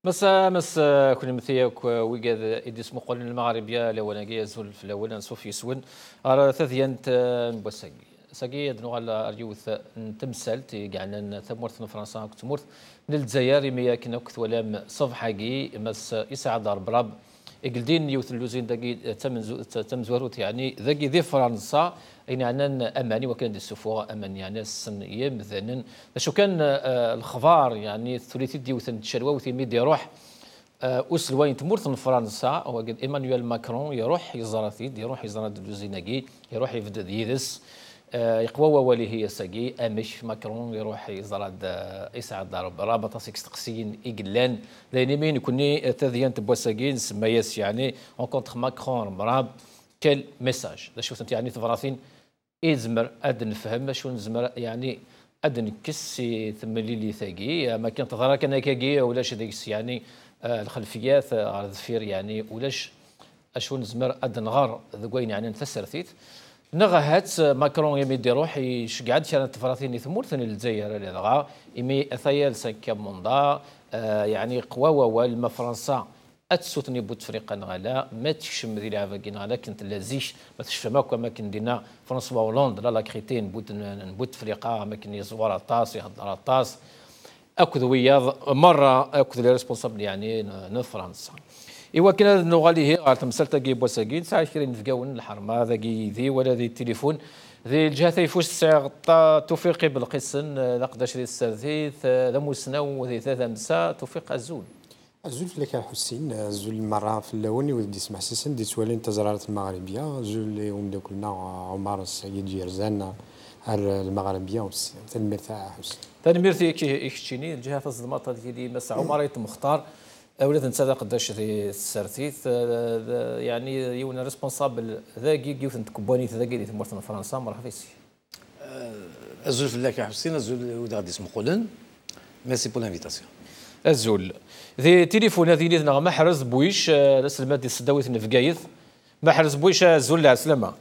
مسا كل مثياك ويقاد إدي سمو قولن المغاربية لوناقية زول في الأول نصوف يسون أرى ثذيانت نبوساقي ساقي دنو على أريوث تمثلت قعنا ثمورث فرنسا كتمورث للجزائر ميا كنا كثولام صفحاقي مس يسعد براب إقلدين يوث اللوزين داقي تمزوروت يعني ذاقي ذي فرنسا أين عنان أماني وكان دي السفوة أمان يعني السن يمذنن شو كان الخبار يعني الثلاثي ديوثن تشلوا وثيمي دي يروح أسلوين تمورث فرنسا وقد إيمانويل ماكرون يروح يزارثيد يروح يزارث اللوزيناقي يروح يفدد يدس يقوى ولي هي ساقي امش ماكرون يروح يزرد يسعد ضرب رابطه سيكس تقسيين ايغلان لاني مين يكوني تذيان تبوساقين سماياس يعني اون كونتر ماكرون براب كل ميساج لا شوف انت يعني تفراثين يزمر اد نفهم شو نزمر يعني اد نكسي ثملي لي ثاقي ما كان تظهر كان كاكي ولاش ديكس يعني الخلفيات على الظفير يعني ولاش اشو نزمر اد نغار ذوين يعني نتسرثيت نغهات ماكرون يمد يروح يشقعد شان تفراثين ثمور ثاني الجزائر اللي ضغا يمي ثيال سكاب منضا يعني قوا والما فرنسا اتسوتني بوتفريقا نغالا ما تشم ذي لعبه نغالا كنت لازيش ما تشفماك ما كن دينا فرنسوا هولندا لا كريتين بوتفريقا ما كن يزوار الطاس يهضر الطاس اكذ وياض مره اكذ لي ريسبونسابل يعني فرنسا إوا كنا نغاليه غير تمثل تاقي بوساقين ساعة كرين نفقاون الحرمة ذاقي ذي ولا ذي التليفون ذي الجهة ثيفوش ساعة توفيقي بالقسن لقداش ذي السرثيث ذا موسنو ذي ثلاثة مساء توفيق الزول لك حسين الزول مرة في اللوني ودي سمح سيسن دي سوالين تزرارات المغربية زول اللي ومداكلنا عمر السيد جيرزان المغربية تنمير تاع حسين تنمير يكشيني الجهة الصدمات هذه مسا عمر مختار ولات نتسادق قداش ذي السرثيث يعني يونا ريسبونسابل ذاكي كيف تكبوني ذاكي اللي تمرثنا فرنسا مرحبا فيسي الزول في الله حسين الزول ودا غادي اسمو قولن ميرسي بور لانفيتاسيون الزول ذي تليفون هذه اللي ما حرز بويش السلمات ديال السداويت نفقايث ما حرز بويش الزول على السلامه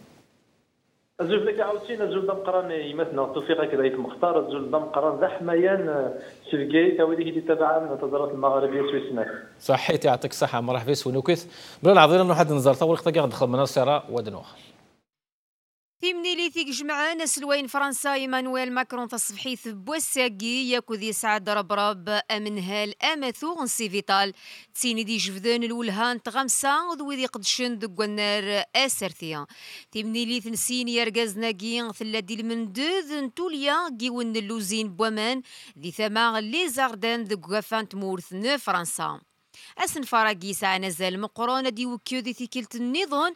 الزول لك عاوتاني الزول دم قران يمثلنا توفيق كذا مختار الزول دم قران ذا حمايان سلقي تاويلي اللي تبع تزارات المغربيه سويسناك صحيت يعطيك الصحه مرحبا فيس ونوكيث بلا العظيم انه حد نزار طول وقت دخل مناصره ودنوخ ثمني لي ثيك جمعان سلوين فرنسا ايمانويل ماكرون تصفحيث بوساقي ياكو ذي سعد ربراب امنهال امثو سي فيتال تسيني دي جفذان الولهان تغمسا ذوي ذي قدشن دق النار اسرثيا ثمني لي ثنسين يرقزناقي ثلا دي المندوذ نتوليا قيون اللوزين بومان ذي ثما لي زاردان دق غفان تمورث فرنسا أسن فراقي ساعة نزال مقرونة دي وكيو دي ثيكلت النظام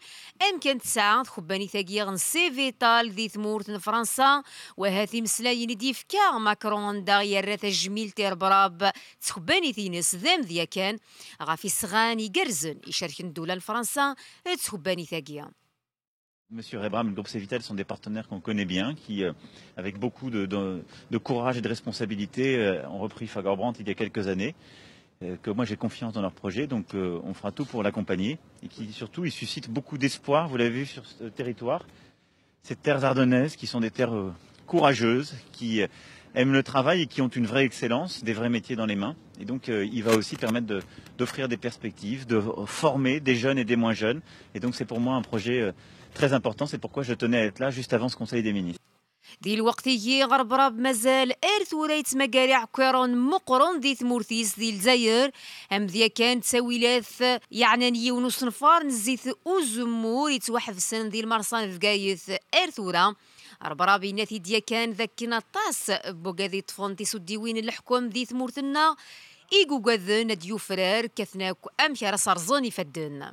أمكن تساعة خباني ثاقيا سي فيتال ذي ثمورت فرنسا وهاثي مسلاين دي فكا ماكرون دا يرات الجميل تيربراب تخباني ثينس ذام ذيا كان غافي الصغان يقرزن يشارك الدولة لفرنسا تخباني ثاقيا. Monsieur Rebram et le groupe Cevital sont des partenaires qu'on connaît bien, qui, avec beaucoup de courage et de responsabilité, ont repris Fagerbrand il y a quelques années. Que moi j'ai confiance dans leur projet, donc on fera tout pour l'accompagner et qui surtout il suscite beaucoup d'espoir, vous l'avez vu sur ce territoire, ces terres ardennaises qui sont des terres courageuses, qui aiment le travail et qui ont une vraie excellence, des vrais métiers dans les mains, et donc il va aussi permettre d'offrir des perspectives, de former des jeunes et des moins jeunes, et donc c'est pour moi un projet très important, c'est pourquoi je tenais à être là juste avant ce Conseil des ministres. دي الوقت يجي غربراب مازال ارث وريت مقارع كيرون مقرن دي ثمورثيس دي الجزائر ام ذيا كانت سويلاث يعني ونص نفار نزيث وزمور يتوحف السن دي المرسان في قايث ارثورا ربرابي ناثي ديا كان ذاكنا طاس بوغادي طفون تيسو ديوين الحكم دي ثمورثنا ايقو قاذن ديو فرار كثناك امشار صرزوني فدن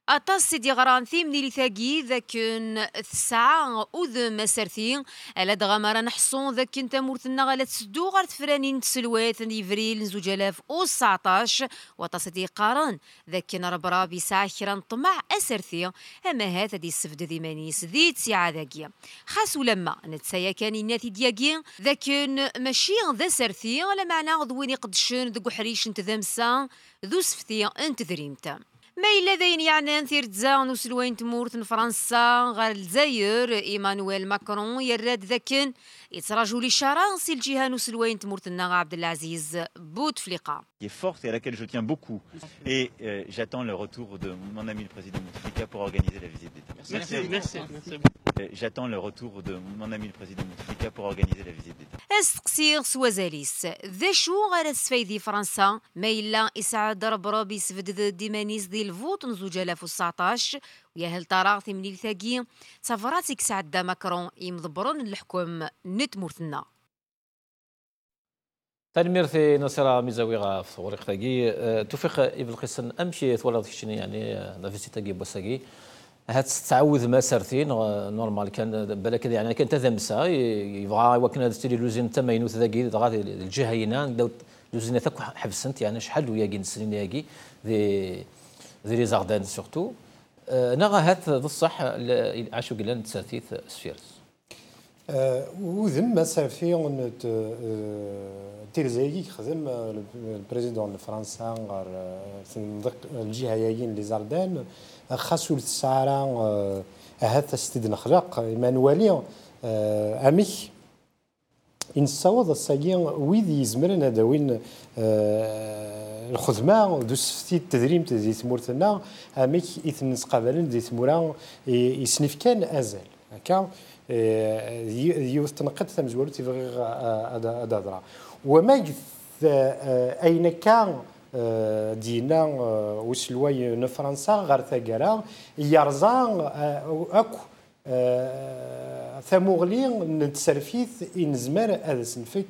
أطاس سيدي غران ثيمني لثاقي ذاكن الساعة أذ مسارثي ألا دغامرا نحصون ذاكن تامورثنا غالا تسدو غار تفرانين تسلوات نيفريل زوج آلاف وتسعطاش وطاس دي قارن ذاكن ربرابي ساعة كران طمع أسرثي أما هذا دي السفد ذي مانيس ذي تسيعة ذاكيا خاصو لما نتسايا كان الناثي دياكي ذاكن ماشي ذا سرثي ولا معنى غضوين قدشن ذو حريش انت ذمسا ذو سفتي انت ذريمتا ما إلا ذين يعني نثير تزاغ نوسلوين تمورت فرنسا غير الجزائر إيمانويل ماكرون يراد ذاكن يتراجو لي شرانسي الجهة نوسلوين تمورتنا عبد العزيز بوتفليقة. Qui est forte et à laquelle je tiens beaucoup. Et j'attends le retour de mon ami le président Bouteflika pour organiser la visite d'État. Merci. J'attends le retour de mon ami le président Bouteflika pour organiser la visite d'État. استقصير سوازاليس ذا شو غير سفايدي فرنسا ما إلا إسعاد ربراب يسفد ديمانيس ديال الفوت نزوج 2019 ويا هل ترى ثمني الثاقي سفراتك سعد ماكرون يمضبرون الحكم نتمورتنا. تنمير في نصيرة ميزاويغا في وريق ثاقي توفيق ابن القسن امشي ثولا ديكشني يعني نافيسي ثاقي بوساقي هاد تعوذ ما سارتين نورمال كان بالك يعني كان تذمسا يبغى وكان هذا ستيري لوزين تماينو ثاقي غادي الجهه هنا داو لوزين ثاك حبسنت يعني شحال ويا كي نسنين ياكي ذي لي زاردان سورتو نغا هات بصح عاشو قلنا تساتيث سفيرس وذم ما سافي تيرزايكي خدم البريزيدون فرنسا غير الجهه ياين لي زاردان خاصو السعرة هذا استدن نخلق ايمانويل امي ان صوض الساقين ويد يزمرنا داوين الخدمه دو سفتي التدريم تزي ثمورتنا امي اثن قبلن دي ثمورا يسنف كان ازال هكا يوثنقد ثمزوالو تيبغي ادادرا وما اين كان دينا وسلوي فرنسا غير ثقرا يرزان اكو ثموغلين نتسرفيث نزمر هذا سنفك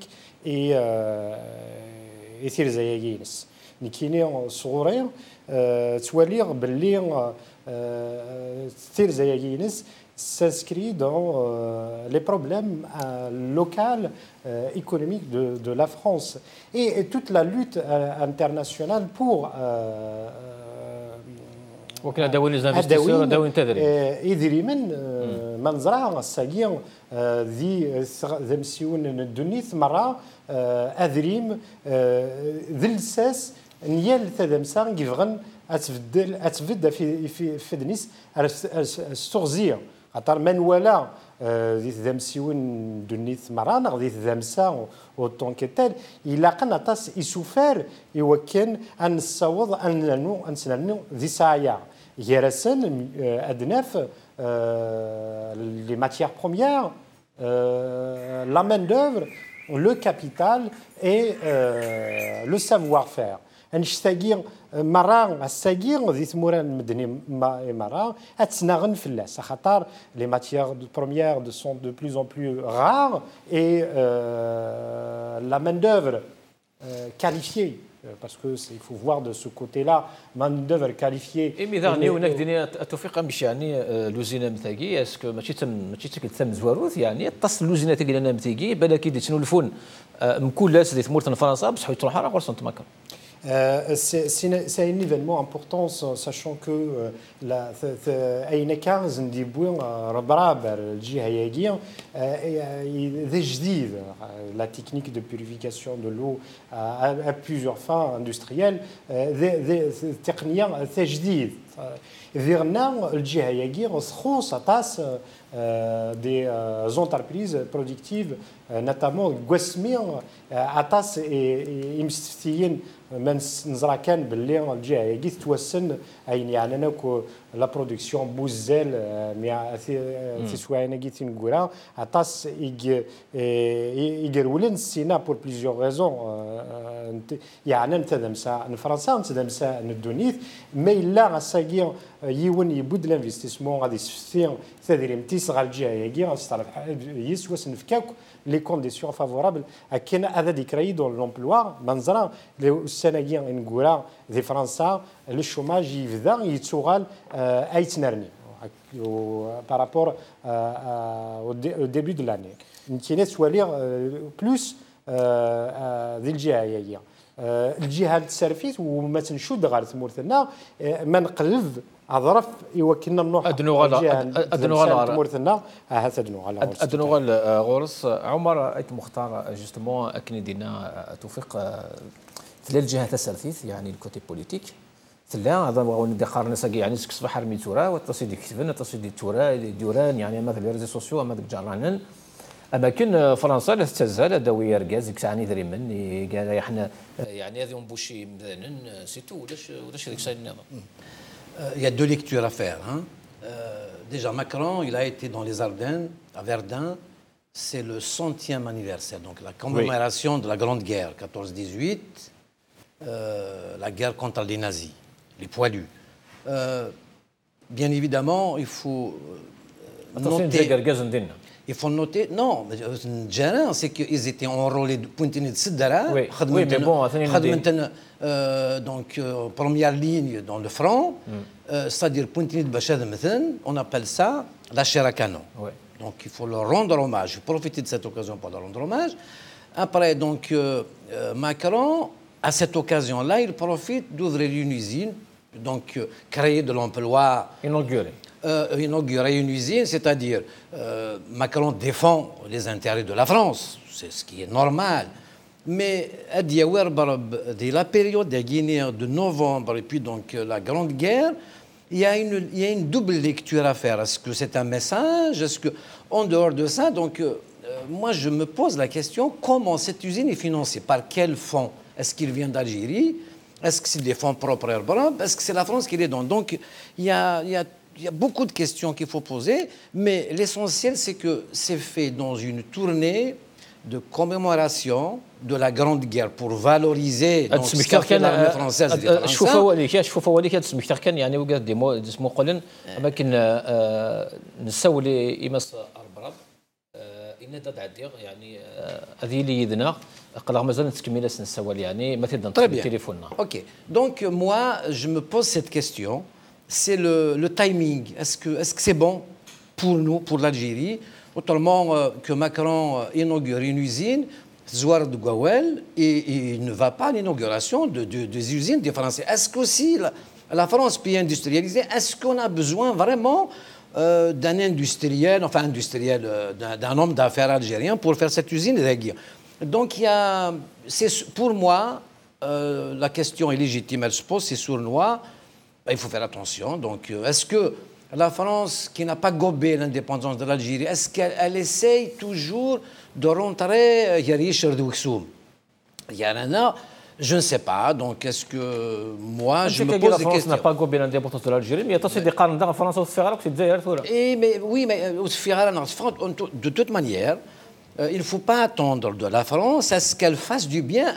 يثير زياجينس نكيني صغورين تواليغ باللي ثير زياجينس s'inscrit dans les problèmes locaux économiques de la France et toute la lutte internationale pour وكنا داوين لي زانفستيسور داوين تدريب يدري من منظره الساقين ذي مسيون الدنيث مره اذريم ذي الساس نيال ثدمسان كيفغن اتفد في دنيس السغزيه خاطر من ولا ذي ذمسيون دنيث مرانا ذي ذمسا وطون كتال إلا قنا تاس يسوفر يوكن أن الصوض أن نسننو ذي ساعة يرسن أدناف les matières premières la main d'œuvre le capital et le savoir-faire نشتاقي مرة الساقي ذي ثموران مدني مرة أتسناغن فلاس خاطر les matières premières sont de plus en plus rares et la main d'œuvre qualifiée parce que il faut voir de ce côté-là main d'œuvre qualifiée. إيه ميزاني هناك دنيا التوفيق مش يعني لوزينا متاقي اسكو ماشي تم زواروث يعني تصل لوزينا تاقي لنا متاقي بالك يدي تنولفون مكولاس ذي ثمورة فرنسا بصح يتروح على غرسون تماكر. C'est un événement important, sachant que أين زنديبوين ربراب الجهة ياجين ذي جديد la technique de purification de l'eau à plusieurs fins industrielles ذي تقنية ذي جديد ذيرنا الجهة ياجين خصوص تاس des entreprises productives notamment قسمين أتاس إمستيين من نزرع كان باللي الجهه يجي توسن اين يعني نكو لا برودكسيون بوزال مع في سواينا جيت نقولها عطاس يقرولن السينا بور بليزيور ريزون يعني نتدمسا فرنسا نتدمسا ندونيث ما الا غاساكي يون يبود لانفستيسمون غادي يسفين ثادريم تيس غا الجهه يجي غاستعرف يسوا سنفكاك les conditions favorables à كنا هذا ذكري dans l'emploi منظرا السناجين نقولها ذي فرنسا الشوماج يبدا يتسوغال اي تنرني par rapport au début de l'année نتينا توالي بلوس ذي الجهه هي الجهه السيرفيس وما تنشد غير ثمورتنا ما نقلب اظرف يوكلنا نروح ادنوغال تمورتنا ادنوغال غورس عمر ايت مختار جوستومون اكن دينا توفيق تلا الجهه السيرفيس يعني الكوتي بوليتيك تلا هذا ندي قارن ساقي يعني سك صباح رمي تورا وتصيدي كتبن تصيدي تورا ديوران يعني مثل لي ريزو سوسيو اما ديك جرانن اماكن فرنسا لا تتزال داوي ركاز كسعني دريمن قال احنا يعني هذه بوشي مثلا سيتو ولاش هذيك الساعه النظام. Il y a deux lectures à faire. Hein. Déjà, Macron, il a été dans les Ardennes, à Verdun. C'est le 100e anniversaire, donc la commémoration de la Grande Guerre, 14-18, la guerre contre les nazis, les poilus. Bien évidemment, il faut noter... Il faut noter, non, c'est qu'ils étaient enrôlés de Pointini de Sidara, oui, mais bon, donc première ligne dans le front, c'est-à-dire Pointini de Bachad Methen, on appelle ça la chair à canon. Oui. Donc il faut leur rendre hommage, je vais profiter de cette occasion pour leur rendre hommage. Après, donc, Macron, à cette occasion-là, il profite d'ouvrir une usine, donc créer de l'emploi. Inaugurer une usine, c'est-à-dire Macron défend les intérêts de la France, c'est ce qui est normal. Mais dès la période de Guinée de novembre et puis donc la Grande Guerre, il y a une double lecture à faire. Est-ce que c'est un message? Est-ce que, en dehors de ça, donc moi je me pose la question, comment cette usine est financée? Par quels fonds? Est-ce qu'il vient d'Algérie? Est-ce que c'est des fonds propres à Airbnb? Est-ce que c'est la France qui les donne? Donc il y a beaucoup de questions qu'il faut poser, mais l'essentiel, c'est que c'est fait dans une tournée de commémoration de la Grande Guerre pour valoriser l'armée française. شوف هذا السمكتر كان يعني وقاد ديمو اسمه قولن ولكن نسول إمس أربراب إن داد عدير يعني هذه اللي يدنا قال مازال نتكمل نسول يعني مثلا تليفوننا. Ok. Donc moi je me pose cette question. C'est le timing. Est-ce que c'est bon pour nous, pour l'Algérie, autrement que Macron inaugure une usine, Zouar de Gouawel, et il ne va pas à l'inauguration des usines des Français. Est-ce qu'aussi la France peut industrialiser? Est-ce qu'on a besoin vraiment d'un industriel, d'un homme d'affaires algérien pour faire cette usine? Donc pour moi, la question est légitime, elle se pose, c'est sournois. Il faut faire attention. Donc, est-ce que la France, qui n'a pas gobé l'indépendance de l'Algérie, est-ce qu'elle essaye toujours de rentrer je ne sais pas. Donc, est-ce que moi, je me pose des questions. La France n'a pas gobé l'indépendance de l'Algérie, mais il y a des cas de France au Ferrara qui mais oui, mais au Ferrara, de toute manière, il ne faut pas attendre de la France à ce qu'elle fasse du bien.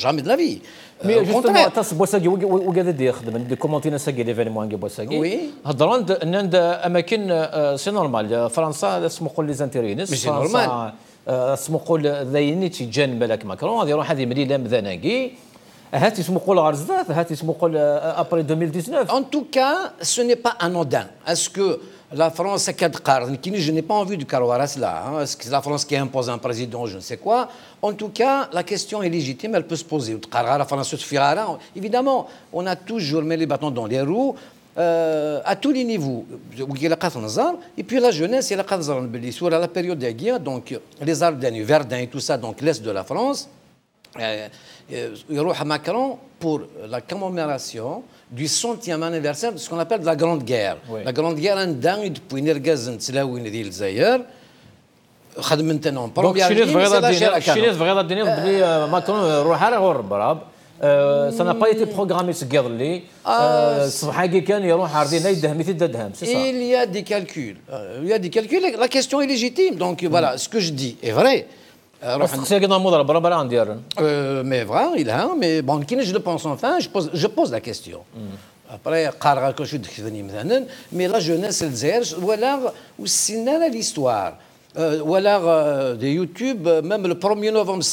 Jamais de la vie. Mais justement, تاس بوساقي وقاعد يدي يخدم ندي كومونتينا ساقي لي فينمون عند بوساقي. وي. هضران عند اماكن سي نورمال فرنسا اسمو قول لي زانتيرينيس. ماشي نورمال. اسمو قول ذايني تيجان بالك ماكرون غادي يروح هذه مليله مذناقي. هاتي اسمو قول غرزات هاتي اسمو قول ابري 2019. En tout cas, ce n'est pas anodin. Est-ce que la France a quatre cartes? Je n'ai pas envie de caroire cela. Hein. Est-ce que c'est la France qui impose un président, je ne sais quoi? En tout cas, la question est légitime, elle peut se poser. La France évidemment, on a toujours mis les bâtons dans les roues à tous les niveaux. Et puis la jeunesse, à la période des guerres, donc les Ardennes, Verdun et tout ça, donc l'est de la France. Il y a Macron pour la commémoration du 100e anniversaire de ce qu'on appelle la Grande Guerre. Oui. La Grande Guerre, depuis Nergazn, Tslaouen et Zaïr, خدمتنا première ligne, c'est la chair à canon. Macron روح على غرب ça n'a pas été programmé ce guerre-là. صباحي كان يروح عارضين يدهم مثل ددهم. Il y a des calculs. Il y a des calculs. La question est légitime. Donc voilà, ce que je dis est vrai. Mais vrai, il a, mais bon, je le pense enfin, je pose la question. Après, mais la jeunesse, voilà aussi l'histoire. Voilà, de YouTube, même le 1er novembre,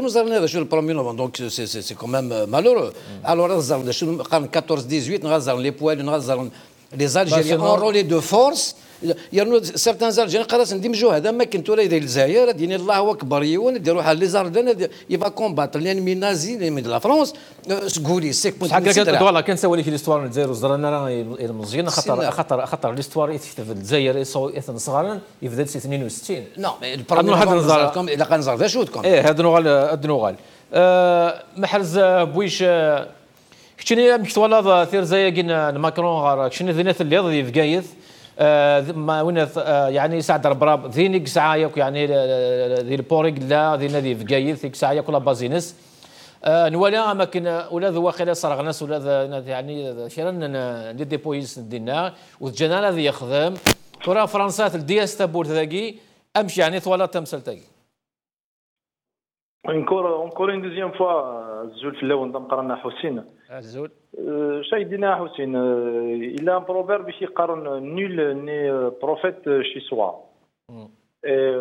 nous avons le 1er novembre, donc c'est quand même malheureux. Alors, 14-18, les poils, les Algériens enrôlés de force. Il y a certains Algériens qui disent il va combattre l'ennemi nazi, l'ennemi de la France. Non, mais le premier محرز بويش كشني مكتولا ثير زي جينا ماكرون غار كشني ذينات اللي ضي في قايث ما وين يعني سعد ربراب ذينك ساعه ياك يعني ذي البوريك لا ذي نادي في قايث ذيك ساعه كلها بازينس نولا اماكن ولا ذو واخيلا صرغ ناس ولا يعني شيران دي ديبويس ندينا وجانا ذي يخدم كره فرنسا الدياستا بورت ذاكي امشي يعني طوالا تمثل تاكي encore une deuxième fois الزول في الاول نقرنا حسين الزول شايدنا حسين il a un proverbe qui قارن nul n'est prophète chez soi et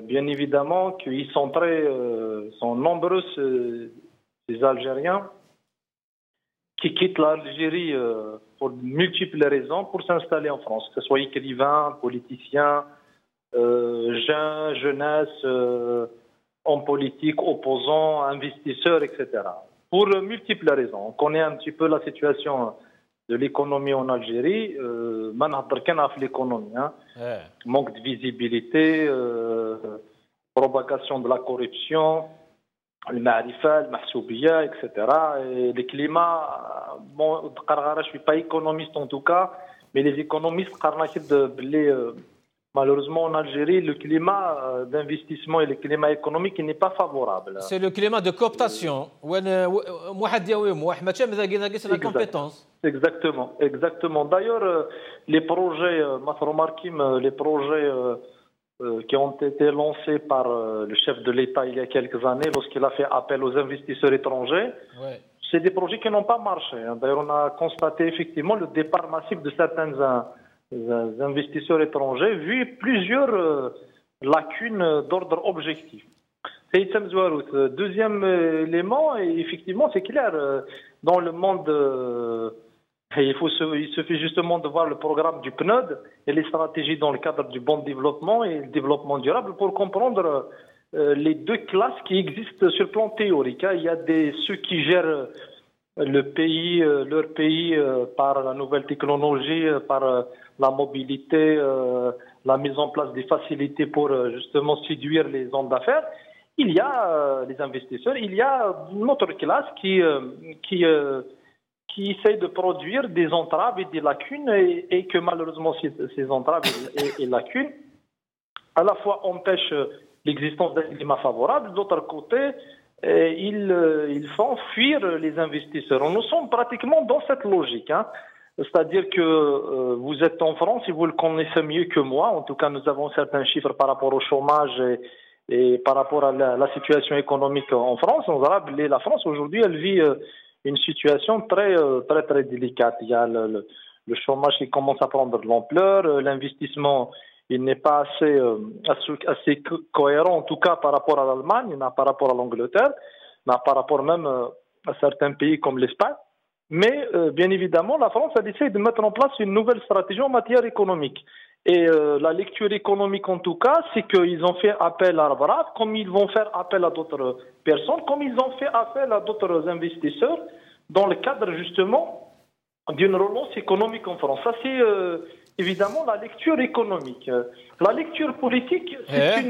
bien évidemment qu'ils sont sont nombreux ces Algériens qui quittent l'Algérie pour multiples raisons pour s'installer en France, que ce soit écrivains, politiciens, jeunes, jeunesse, hommes politiques, opposants, investisseurs, etc. Pour multiples raisons. On connaît un petit peu la situation de l'économie en Algérie. L'économie, hein. Manque de visibilité, propagation de la corruption, le ma'rifa, le mahsoubia, etc. Et le climat, bon, je ne suis pas économiste en tout cas, mais les économistes, malheureusement en Algérie, le climat d'investissement et le climat économique n'est pas favorable. C'est le climat de cooptation. Exactement, exactement. D'ailleurs, les projets, les projets qui ont été lancés par le chef de l'État il y a quelques années lorsqu'il a fait appel aux investisseurs étrangers, c'est des projets qui n'ont pas marché. D'ailleurs, on a constaté effectivement le départ massif de certains investisseurs étrangers, vu plusieurs lacunes d'ordre objectif. Deuxième élément, et effectivement, c'est clair, dans le monde, il suffit justement de voir le programme du PNUD et les stratégies dans le cadre du bon développement et le développement durable pour comprendre les deux classes qui existent sur le plan théorique. Il y a ceux qui gèrent leur pays par la nouvelle technologie, par la mobilité, la mise en place des facilités pour justement séduire les hommes d'affaires. Il y a les investisseurs, il y a une autre classe qui essaye de produire des entraves et des lacunes et que malheureusement ces entraves et lacunes à la fois empêchent l'existence d'un climat favorable, d'autre côté ils font fuir les investisseurs. Nous sommes pratiquement dans cette logique, hein. C'est-à-dire que vous êtes en France et vous le connaissez mieux que moi. En tout cas, nous avons certains chiffres par rapport au chômage et par rapport à la situation économique en France. La France aujourd'hui, elle vit une situation très très délicate. Il y a le chômage qui commence à prendre de l'ampleur, l'investissement il n'est pas assez cohérent, en tout cas par rapport à l'Allemagne, par rapport à l'Angleterre, par rapport même à certains pays comme l'Espagne. Mais bien évidemment, la France a décidé de mettre en place une nouvelle stratégie en matière économique. Et la lecture économique, en tout cas, c'est qu'ils ont fait appel à Arbraf, comme ils vont faire appel à d'autres personnes, comme ils ont fait appel à d'autres investisseurs, dans le cadre justement d'une relance économique en France. Ça, c'est évidemment la lecture économique. La lecture politique, c'est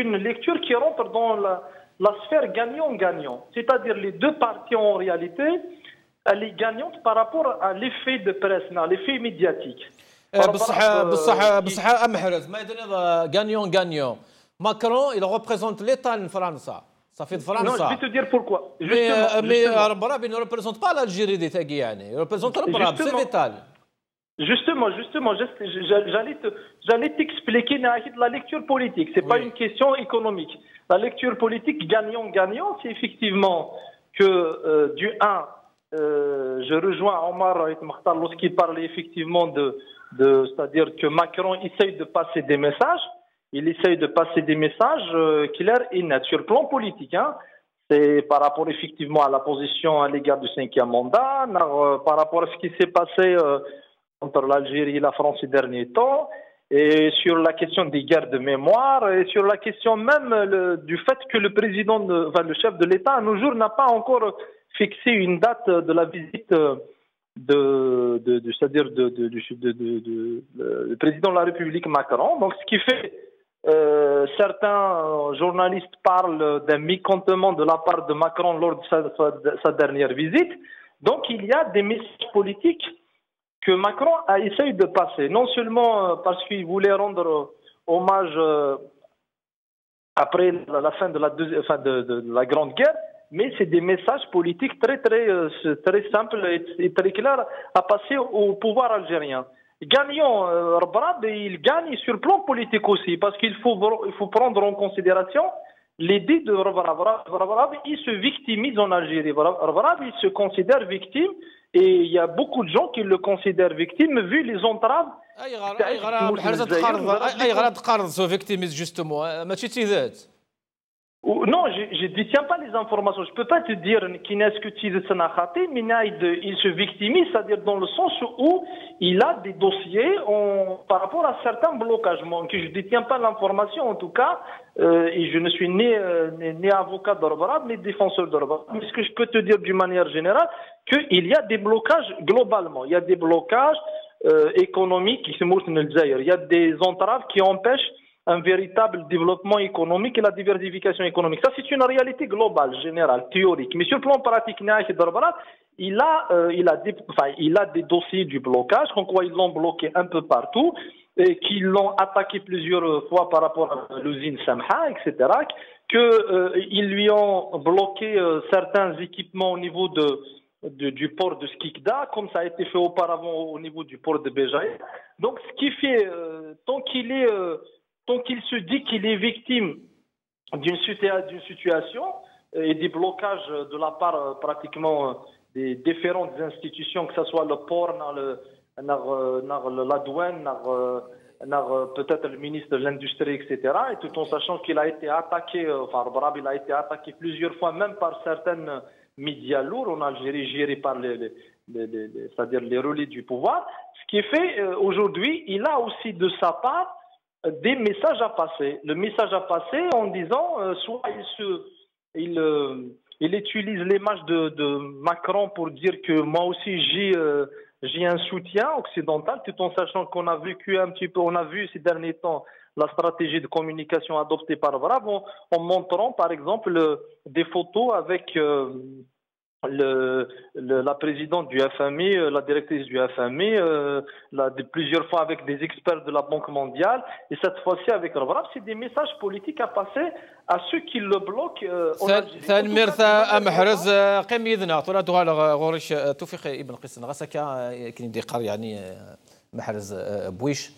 une lecture qui rentre dans la sphère gagnant-gagnant. C'est-à-dire les deux parties en réalité, elle est gagnante par rapport à l'effet de presse, à l'effet médiatique. بصح محرز ما يدري غانيون غانيون ماكرون il représente l'État en France. Ça fait de France. Non, je vais te dire pourquoi. Mais Arbrab ne représente pas l'Algérie d'État yani. Il représente Arbrab, c'est vital. Justement, j'allais t'expliquer la lecture politique. C'est pas une question économique. La lecture politique gagnant-gagnant, c'est effectivement que du 1, je rejoins Omar Mokhtar lorsqu'il parlait effectivement c'est-à-dire que Macron essaye de passer des messages. Il essaye de passer des messages clairs et nets sur le plan politique. Hein. C'est par rapport effectivement à la position à l'égard du 5e mandat, par rapport à ce qui s'est passé entre l'Algérie et la France ces derniers temps, et sur la question des guerres de mémoire, et sur la question même du fait que le le chef de l'État, à nos jours, n'a pas encore fixé une date de la visite c'est-à-dire du président de la République Macron. Donc, ce qui fait Certains journalistes parlent d'un mécontentement de la part de Macron lors de sa dernière visite. Donc il y a des messages politiques que Macron a essayé de passer, non seulement parce qu'il voulait rendre hommage après la fin de la Grande Guerre, mais c'est des messages politiques très simples et très clairs à passer au pouvoir algérien. Gagnant Rebrab, il gagne sur le plan politique aussi, parce qu'il faut prendre en considération l'idée de Rebrab. Il se victimise en Algérie. Rebrab, il se considère victime, et il y a beaucoup de gens qui le considèrent victime vu les entraves. اي غرض تقارض سو فيكتيميز جوستومون ماشي تيذات. Non, je ne détiens pas les informations. Je ne peux pas te dire qu'il n'est que mais il se victimise, c'est-à-dire dans le sens où il a des dossiers par rapport à certains blocages. Moi, je ne détiens pas l'information en tout cas, et je ne suis ni avocat d'Orbarab, ni défenseur d'Orbarab. Mais ce que je peux te dire d'une manière générale, qu'il y a des blocages globalement. Il y a des blocages économiques qui se montrent dans le Zaïre. Il y a des entraves qui empêchent un véritable développement économique et la diversification économique. Ça, c'est une réalité globale, générale, théorique. Mais sur le plan pratique, il a des dossiers du blocage, en quoi ils l'ont bloqué un peu partout, et qu'ils l'ont attaqué plusieurs fois par rapport à l'usine Samha, etc., qu'ils lui ont bloqué certains équipements au niveau du port de Skikda, comme ça a été fait auparavant au niveau du port de Béjaï. Donc, ce qui fait, tant qu'il se dit qu'il est victime d'une situation et des blocages de la part pratiquement des différentes institutions, que ce soit le port, la douane, peut-être le ministre de l'Industrie, etc., et tout en sachant qu'il a été attaqué, Rebrab, il a été attaqué plusieurs fois, même par certaines médias lourds en Algérie, gérés par c'est-à-dire les relais du pouvoir. Ce qui est fait aujourd'hui, il a aussi de sa part des messages à passer. Le message à passer en disant, soit il utilise l'image de Macron pour dire que moi aussi j'ai un soutien occidental, tout en sachant qu'on a vécu un petit peu, on a vu ces derniers temps la stratégie de communication adoptée par Vrab en montrant par exemple des photos avec la présidente du FMI, la directrice du FMI, plusieurs fois avec des experts de la Banque mondiale, et cette fois-ci avec Rebrab, c'est des messages politiques à passer à ceux qui le bloquent. ثاني مرثا محرز قيم يذنا طولا دوال غورش توفيق ابن قسن غسكا كاين ديقار يعني محرز بويش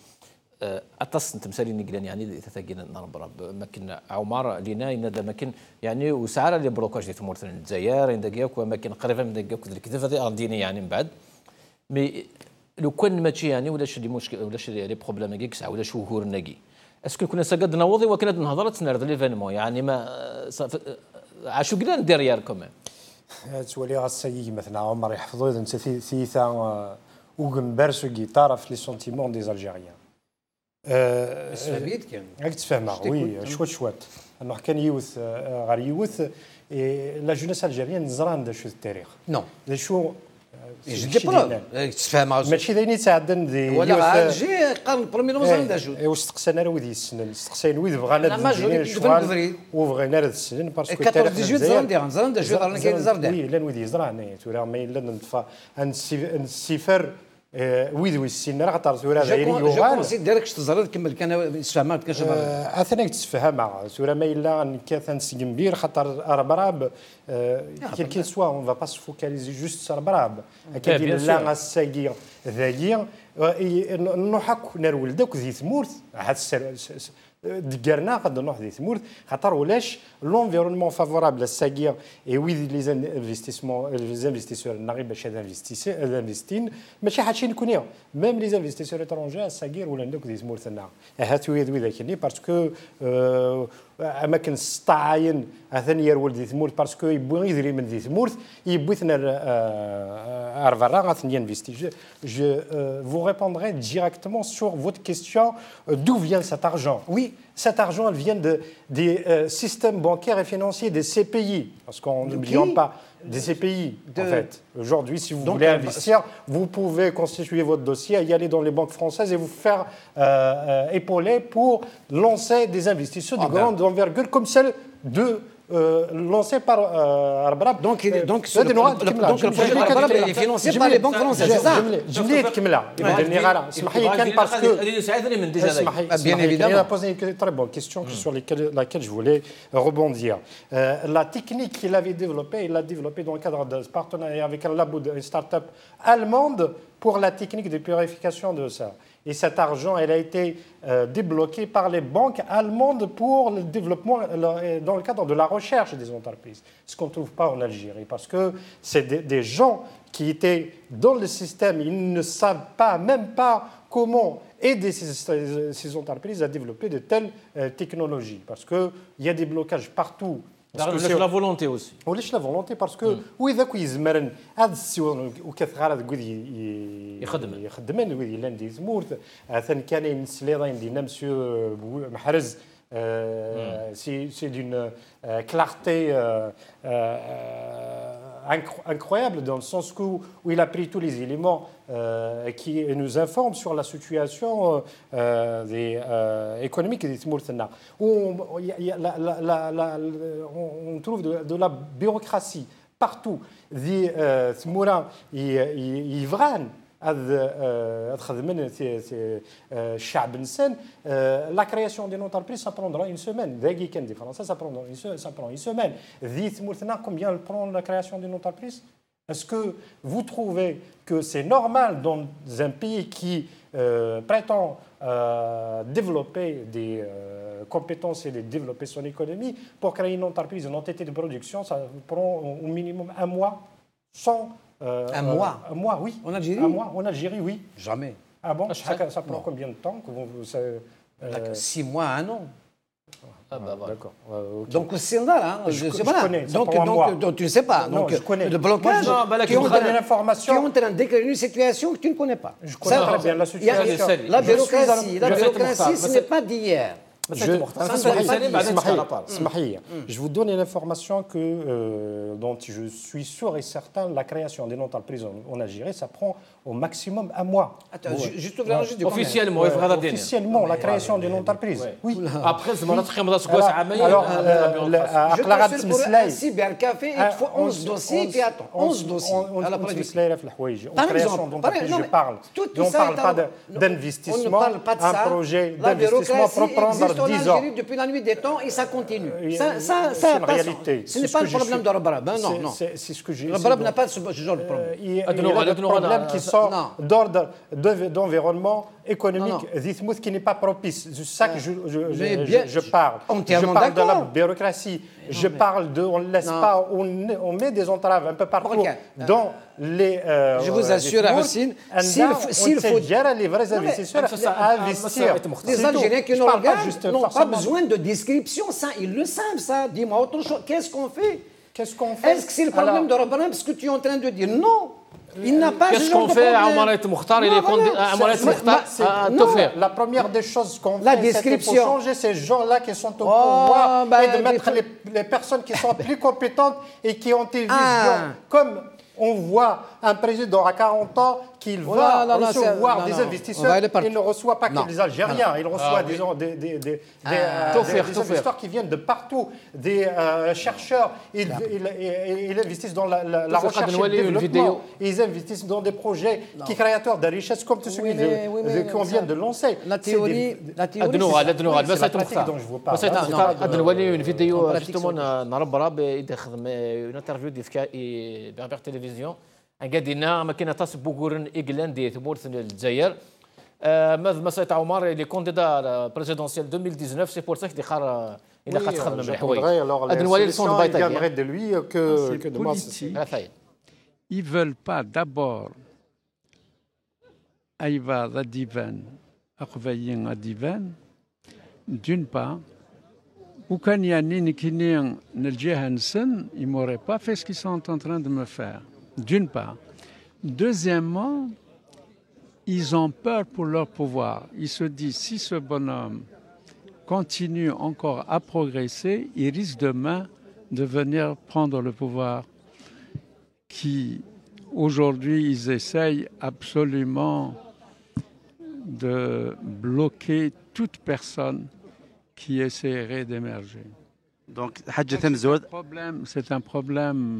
اتصن تمثالي نقلن يعني تثقين نربرب مكن عمر لينا ينادى مكن يعني وسعر اللي بلوكاج ديال مثلا الجزائر عندك ومكن قريبه من داك الكذا هذه ارديني يعني من بعد مي لو كان ماشي يعني ولا شي مشكل ولا شي لي بروبليم كيك ساعه ولا شهور ناقي اسكو كنا سقد نوضي وكنا نهضر تنرد ليفينمون يعني ما عاشو كنا ندير كمان تولي غاسايي مثلا عمر يحفظوا اذا ثيثا وغن بارسو غيتار في لي سونتيمون دي الجيريان سفاميت كان راك تفهمها وي شوات انه كان يوث غير يوث لا جونيس الجيريان زران دا شو التاريخ نو شو جدي بروف تفهمها ماشي ذيني تعدن ذي ولا جي قال البروميير مزران دا شو واستقسانا راه وذي السنن استقسينا وذ بغانا الشوال وبغينا هذا السنن باسكو 14 زران دا شو راه كاين زران وي لان وذي زران تورا ما الا نطفى السفر ويدوي السن راه خاطر سوره غير يوغال جو ديريكت تزرد كمل كان تفهمها كاش اثناك تفهمها سوره ما الا كان سيمبير خاطر ربراب كيل سوا اون فا با سو فوكاليزي جوست ربراب كاين لا غاساكي ذاكي نروح نرول داك ذي ثمورت هاد دقرنا قد نروح ذي ثمورت خاطر ولاش لونفيرونمون فافورابل الساكير اي ويز لي انفستيسور نغي باش هذا انفستين ماشي حاشي نكونيو ميم لي انفستيسور اترونجي الساكير ولا ندوك ذي ثمورتنا هات ويد ذاكني باسكو اماكن السطاعين اثني يرول ذي ثمورت باسكو يبغي يدري من ذي ثمورت يبغينا ارفرا اثني انفستي je vous répondrai directement sur votre question d'où vient cet argent. Oui, cet argent elle vient des systèmes bancaires et financiers des CPI, parce qu'on n'oublions pas des CPI, en fait. Aujourd'hui, si vous voulez investir, vous pouvez constituer votre dossier, y aller dans les banques françaises et vous faire épauler pour lancer des investissements de grande envergure comme celle de lancé par Arbrab. Donc le projet d'Arbrab est financé par les banques françaises, c'est ça? جملة كاملة. اسمح لي كان parce que bien évidemment. Il a posé une très bonne question sur laquelle je voulais rebondir. La technique qu'il avait développée, il l'a développée dans le cadre de ce partenariat avec un labo de start-up allemande pour la technique de purification de ça. Et cet argent, elle a été débloqué par les banques allemandes pour le développement dans le cadre de la recherche des entreprises. Ce qu'on ne trouve pas en Algérie, parce que c'est des gens qui étaient dans le système, ils ne savent pas, même pas comment aider ces entreprises à développer de telles technologies. Parce qu'il y a des blocages partout. C'est la volonté aussi. وليش لا فولونتي باسكو واذا كيزمرن هذا السيور وكثغار تقول يخدمن ويدي لاندي زمورت ثاني كان ينسلي دينا مسيو محرز c'est d'une clarté incroyable dans le sens où il a pris tous les éléments qui nous informent sur la situation économique des Timourtena. On trouve de la bureaucratie partout. Des Timoura, Ivran, la création d'une entreprise, ça prendra une semaine. Ça prend une semaine. Combien elle prend la création d'une entreprise? Est-ce que vous trouvez que c'est normal dans un pays qui prétend développer des compétences et développer son économie, pour créer une entreprise, une entité de production, ça prend au minimum un mois sans... un mois? Un mois, oui. En Algérie? Un mois, en Algérie, oui. Jamais. Ah bon? Ça prend combien de temps que 6 mois, 1 an. Ah bah voilà. D'accord. Okay. Donc c'est là, je connais. Donc tu ne sais pas. Non, donc je connais. Le blocage, tu es en train de décrire une situation que tu ne connais pas. Je connais très bien la situation. La bureaucratie, ce n'est pas d'hier. Je vous donne une information dont je suis sûr et certain, la création d'une entreprise en Algérie, ça prend au maximum un mois. Attends, juste officiellement, officiellement, la création d'une entreprise. Oui. Après, alors, un cybercafé, il faut 11 dossiers, puis attends, 11 dossiers à la prévision. Par exemple, je parle. On ne parle pas d'investissement, un projet d'investissement pour prendre 10 ans. Depuis la nuit des temps et ça continue. C'est une réalité. Ce n'est pas le problème de Rabrab. Non. C'est ce que j'ai. Rabrab n'a pas ce genre de problème. Il y a des problèmes qui sont d'ordre d'environnement économique, qui n'est pas propice. C'est ça que je parle. Je parle de la bureaucratie. Je parle de, on ne laisse pas, on met des entraves un peu partout dans les. Je vous assure, Houssine, s'il faut dire les vrais investisseurs à investir. Les Algériens qui nous regardent n'ont pas besoin de description, ça, ils le savent, ça. Dis-moi autre chose. Qu'est-ce qu'on fait? Est-ce que c'est le problème de Rabrab, ce que tu es en train de dire? Non. Il n'a pas Qu'est-ce qu'on fait à Amaret Mokhtar? La première des choses qu'on fait, c'est pour changer ces gens-là qui sont au pouvoir et de mettre les personnes qui sont plus compétentes et qui ont des visions. Comme on voit un président à 40 ans qu'il va recevoir des investisseurs, il ne reçoit pas que les Algériens, il reçoit des investisseurs qui viennent de partout, des chercheurs, ils investissent dans la recherche et le développement, ils investissent dans des projets qui créateurs de richesse comme tout celui qu'on vient de lancer. La théorie, c'est la pratique dont je vous parle. une vidéo justement une interview de télévision قاعدين ما كاين تاس بوغورن ايغلاندي ثمورث الجزائر مسات عمر لي كونديدا بريزيدونسيال 2019 سي بور سا دخار الى خاطر خدمه من الحوايج هذا الولي سون بايطاي de lui que de moi ils veulent pas d'abord ايوا ذا ديفان اقفاين ديفان d'une part وكان يعني نكينين نلجيها نسن ils m'auraient pas fait ce qu'ils sont en train de me faire. D'une part. Deuxièmement, ils ont peur pour leur pouvoir. Ils se disent, si ce bonhomme continue encore à progresser, il risque demain de venir prendre le pouvoir qui, aujourd'hui, ils essayent absolument de bloquer toute personne qui essaierait d'émerger. Donc, c'est un problème,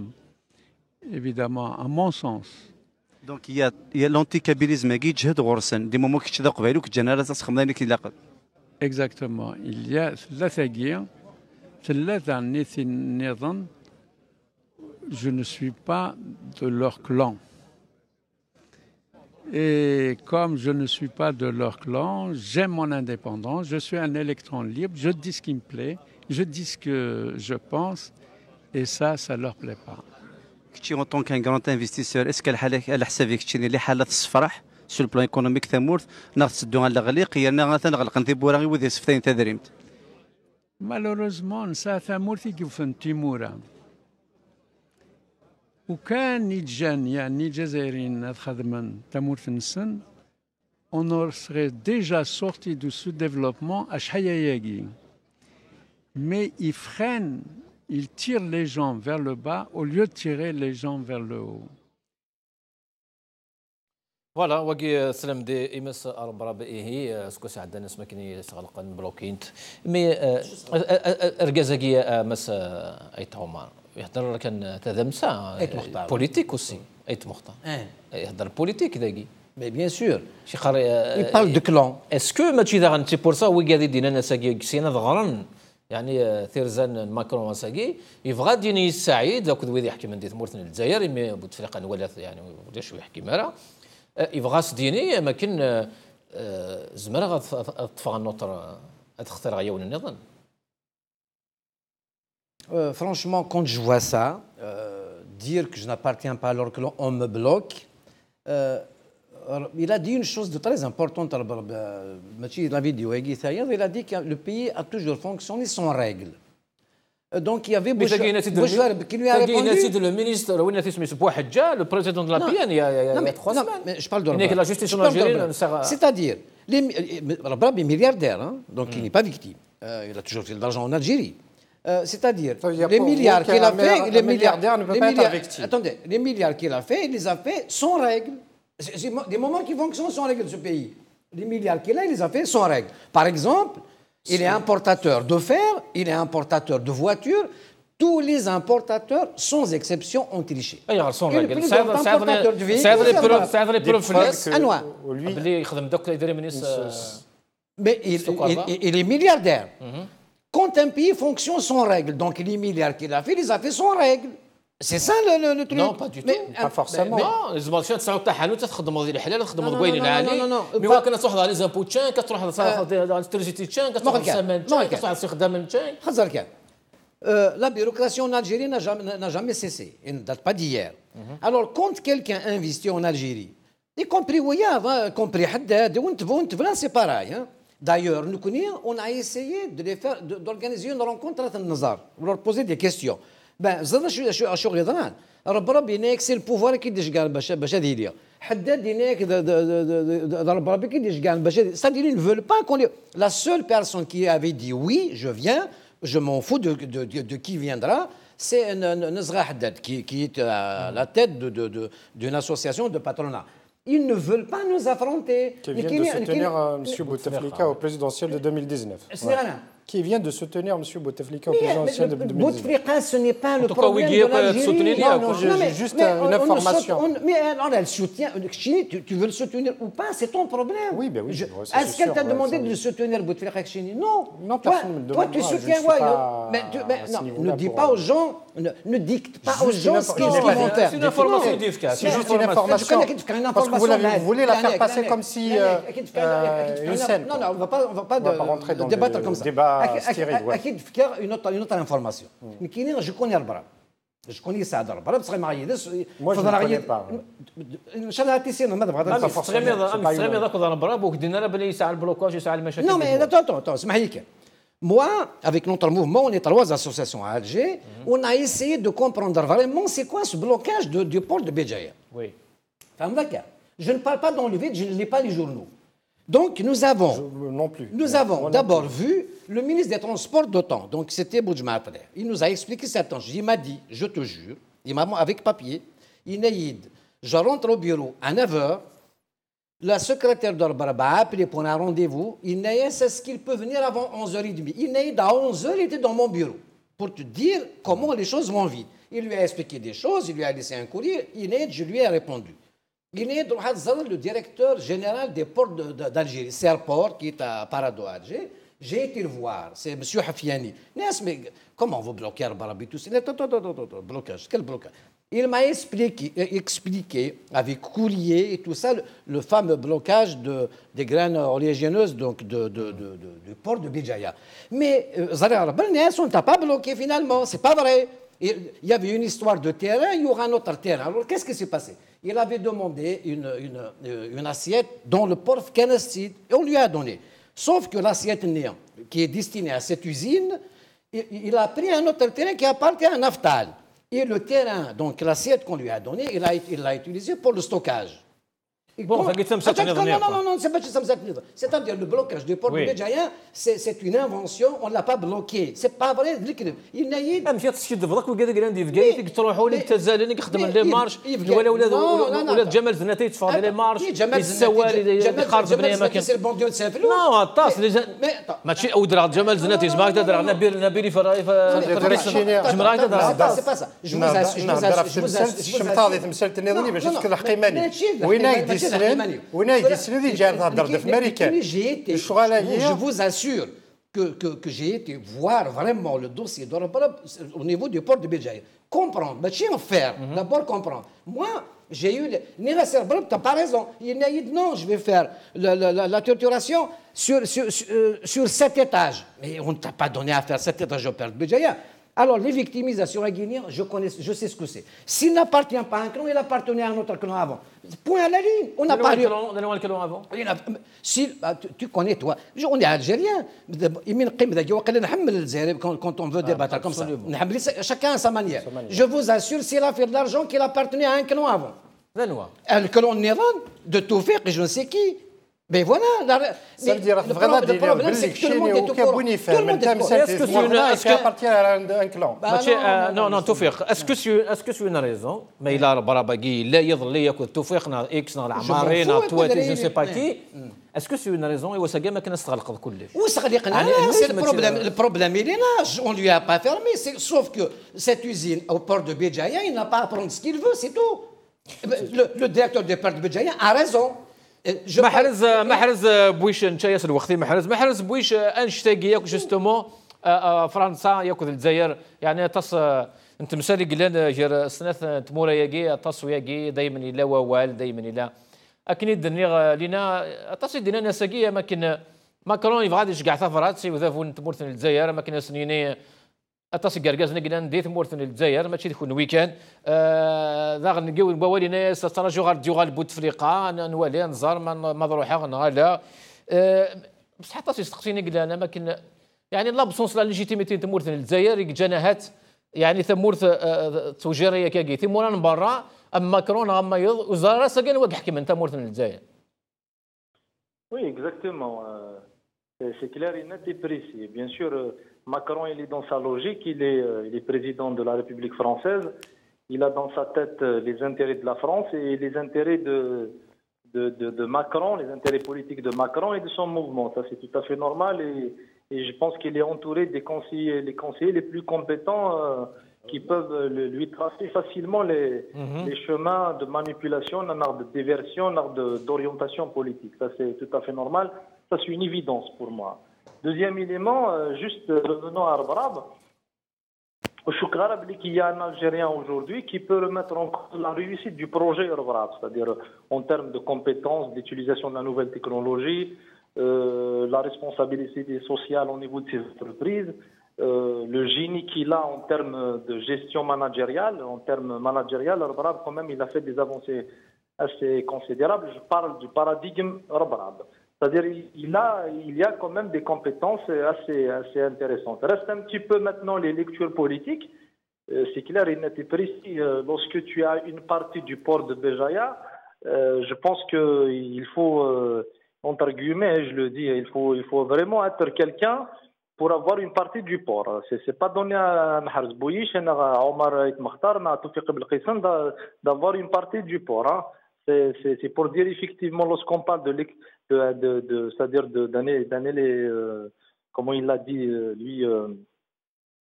évidemment, à mon sens. Donc, il y a l'anticabilisme qui est des moments qui sont Exactement. Il y a je ne suis pas de leur clan. Et comme je ne suis pas de leur clan, j'aime mon indépendance, je suis un électron libre, je dis ce qui me plaît, je dis ce que je pense, et ça ne leur plaît pas. En tant qu'un grand investisseur, est-ce qu'elle a حسابك تشيني لي حالة الصفراح sur le plan économique ثمورث نغتسدو على الغليق يا نغلق نثيبو راغي وذي سفتين تدريمت. Malheureusement, نسا ثمورث يكفن تيمورا. وكان يتجان يعني جزائريين خدمن ثمورث نسن on serait déjà sorti du sous-développement à Chayayagi. Mais ils freinent, ils tirent les gens vers le bas au lieu de tirer les gens vers le haut. فوالا وكي سلام دي امس اربرا هي سكو ساعد الناس ما كاين يسغلقن بلوكينت مي اركازاكي مس ايت عمر يهضر كان تذمسا بوليتيك اوسي ايت مختار يهضر بوليتيك داكي Mais bien sûr. Il parle de clan. Est-ce que ماشي ذا غنتي بور سا وي قاعدين دينا ناساكي كسينا ضغرن يعني ثيرزان ماكرون وساكي يبغى ديني السعيد ذاك ذوي يحكي من دي ثمورتنا الجزائر مي بوتفليقه ولا يعني ولا شو يحكي مالا يبغى سديني ما كان زمرا غتطفى النوتر تختار غيون النظام. Franchement, quand je vois ça, dire que je n'appartiens pas à leur clan, on me bloque. Il a dit une chose de très importante. La vidéo, il a dit que le pays a toujours fonctionné sans règles. Donc il y avait Bouchouar qui lui a répondu. Le ministre, le président de la PN, il y a 3 semaines. Mais je parle de la justice en Algérie. C'est-à-dire, Rabrab est milliardaire, hein, donc il n'est pas victime. Il a toujours fait de l'argent en Algérie. C'est-à-dire, les milliards qu'il a fait, les milliardaires ne peuvent pas être victimes. Attendez, les milliards qu'il a fait, il les a fait sans règles. C'est des moments qui fonctionnent sans règles de ce pays. Les milliards qu'il a, il les a fait sans règles. Par exemple, il est importateur de fer, il est importateur de voitures. Tous les importateurs, sans exception, ont triché. Sans règles. C'est vrai mais il est milliardaire. Quand un pays fonctionne sans règles, donc les milliards qu'il a fait, il les a fait sans règles. C'est ça le truc. Non, pas du tout. Pas forcément. Non, les marchés تسعوا تاع حانوت تخدموا ذي الحلال تخدموا ضوين العالي. مي واكن تروح على زامبو تشان كتروح على الترجيتي تشان كتروح على السمان تشان كتروح على استخدام تشان. خزر كان. La bureaucratie en Algérie n'a jamais cessé. Elle ne date pas d'hier. Alors, quand quelqu'un investit en Algérie, y compris Ouya, y compris Haddad, là c'est pareil. D'ailleurs, nous connaissons, on a essayé d'organiser une rencontre à Nazar, pour leur poser des questions. Ben, شو غيضران ربي يناك سي البوفوار كيديش كاع باش هذه هي حداد يناك ربي كيديش كاع باش c'est-à-dire ils ne veulent pas qu'on la seule personne qui avait dit oui je viens je m'en fous de qui viendra c'est Nazra Haddad qui est à la tête d'une association de patronat. Ils ne veulent pas nous affronter. Qui vient de soutenir M. Bouteflika au présidentiel de 2019. Qui vient de soutenir M. Bouteflika au présidentiel de 2019. Bouteflika, ce n'est pas le problème de l'Algérie. Non, juste une information. Mais alors, elle soutient. Tu veux le soutenir ou pas, c'est ton problème. Oui, ben oui. Est-ce qu'elle t'a demandé de soutenir Bouteflika Chini? Non. Non, personne ne me demande. Toi, tu soutiens. Ne dis pas aux gens, ne dicte pas aux gens ce qu'ils vont faire. C'est une information d'IFCA. C'est juste une information. Parce que vous voulez la faire passer comme si une scène. Non, on ne va pas rentrer dans débattre comme ça. أكيد فكر une autre information. Mais je connais Arbrab. Je connais ça Arbrab parce que marié. Moi je ne connais pas. إن شاء الله تيسير ما تبغى. تسلمي ذاك Arbrab وكدينا له بلي يسعى البلوكاج يسعى المشاكل. Non mais attends, اسمح لي. Moi, avec notre mouvement, on est 3 associations à Alger. On a essayé de comprendre vraiment c'est quoi ce blocage du port de Béjaïa. Oui. Je ne parle pas dans le vide, je ne lis pas les journaux. Donc nous avons d'abord vu le ministre des Transports d'OTAN, donc c'était Boudjma, il nous a expliqué certaines choses. Il m'a dit, je te jure, il m'a avec papier, Inaïd, je rentre au bureau à 9h, la secrétaire d'Orbarab a appelé pour un rendez-vous. Inaïd, c'est ce qu'il peut venir avant 11h30. Inaïd, à 11h, il était dans mon bureau pour te dire comment les choses vont vite. Il lui a expliqué des choses, il lui a laissé un courrier. Inaïd, je lui ai répondu. Inaïd, le directeur général des ports d'Algérie, Serport, qui est à Parado, Alger. J'ai été le voir, c'est M. Hafiani. Mais comment vous bloquez Orbarab et tout ça? Blocage, quel blocage? Il m'a expliqué avec courrier et tout ça le fameux blocage des graines oléagineuses donc du port de Béjaïa. Mais on ne t'a pas bloqué finalement, c'est pas vrai. Il y avait une histoire de terrain, il y aura un autre terrain. Alors qu'est-ce qui s'est passé? Il avait demandé une assiette dans le port Fkanessid et on lui a donné. Sauf que l'assiette néant, qui est destinée à cette usine, il a pris un autre terrain qui appartient à Naftal. Et le terrain, donc l'assiette qu'on lui a donnée, il l'a utilisé pour le stockage. Bon, non, c'est-à-dire le blocage du port de Béjaïa, c'est une invention, on ne l'a pas bloqué. C'est pas vrai. Il n'a eu. مشيت تشد فضلك وكذا قال في كايتك تروحوا لك تزالني يخدم لي مارش ولا جمال زناتي يتفاضل لي مارش السواري خارج بني اماكن لا طاس ماشي او درا جمال زناتي جماعه درا نبيلي في جماعه درا سي با سا شمطاضي تمثلت النظامي باش تذكر الحقيماني وين يدي السنه جا تهضر في امريكا Je vous assure que j'ai été voir vraiment le dossier d'Orbarab au niveau du port de Béjaïa. Comprendre, mais en faire, d'abord comprendre. Moi, j'ai eu... Nérasser Barab, tu n'as pas raison. Il n'a dit non, je vais faire la torturation sur 7 étages. Mais on ne t'a pas donné à faire 7 étages au port de Béjaïa. Alors, les victimisations à Guinée, je sais ce que c'est. S'il n'appartient pas à un clan, il appartenait à un autre clan avant. Point à la ligne. On n'a pas eu... avant. Si, tu connais, toi. On est algérien. Quand on veut débattre comme ça. Chacun à sa manière. Je vous assure, s'il a fait de l'argent, qu'il appartenait à un clan avant. Un clan Néran, de Toufik, je ne sais qui. Mais voilà, ça veut dire vraiment le problème, c'est que tout le monde est au courant. Est-ce que appartient à un clan? Non, Toufik, est-ce que c'est une raison? Mais il a Barabagui, là, il y a Toufik, X, Amaré, Touati, je ne sais pas qui. Est-ce que c'est une raison? Et ça gagne, mais ça غلق كله. Où ça غلق? C'est le problème. Le problème, il est là. On lui a pas fermé. Sauf que cette usine au port de Béjaïa, il n'a pas à prendre ce qu'il veut, c'est tout. Le directeur du port de Béjaïa a raison. محرز بويش انت ياسر وقتي محرز بويش انشتاقي ياك جوستومون فرنسا ياكل الجزائر يعني تص انت مسالي قلنا جير سنه تمورا ياكي تص ياكي دائما الى ووال دائما الى اكن الدنيا لينا تص دينا نساقيه ماكن ماكرون يبغى يشقع ثفرات سي وذافون تمورثن الجزائر ماكن سنيني اتصل كاركاز نقدر ندي ثمورثن الجزائر ماشي تكون ويكاند ذا نلقاو بوالي ناس تراجو غير ديوغال بوتفليقه نوالي نزار ما نروحها نغالا بصح حتى تسقسيني قال انا ما يعني لا بسونس لا ليجيتيميتي تمورثن الجزائر جناهات يعني ثمورث توجيريه كاكي ثمورا من برا اما ماكرون اما يض وزاره سكن وقع حكم انت مورثن الجزائر. Oui, exactement. C'est clair et net et précis. Bien sûr, Macron, il est dans sa logique, il est président de la République française, il a dans sa tête les intérêts de la France et les intérêts de Macron, les intérêts politiques de Macron et de son mouvement. Ça, c'est tout à fait normal et je pense qu'il est entouré des conseillers, les conseillers les plus compétents qui peuvent lui tracer facilement les chemins de manipulation, de diversion, d'orientation politique. Ça, c'est tout à fait normal. Ça, c'est une évidence pour moi. Deuxième élément, juste revenons à Arbarab. Je crois qu'il y a un Algérien aujourd'hui qui peut remettre en cause la réussite du projet Arbarab, c'est-à-dire en termes de compétences, d'utilisation de la nouvelle technologie, la responsabilité sociale au niveau de ces entreprises, le génie qu'il a en termes de gestion managériale. En termes managériels, Arbarab, quand même, il a fait des avancées assez considérables. Je parle du paradigme Arbarab. C'est-à-dire il y a quand même des compétences assez intéressantes. Reste un petit peu maintenant les lectures politiques. C'est clair et net et précis. Lorsque tu as une partie du port de Béjaïa, je pense qu'il faut, entre guillemets, je le dis, il faut vraiment être quelqu'un pour avoir une partie du port. C'est pas donné à Mahrez Bouyish, à Omar Itmakhtar, à Toufiq Belkhissan d'avoir une partie du port. Hein. C'est pour dire effectivement, lorsqu'on parle c'est-à-dire d'année les, comment il l'a dit, lui,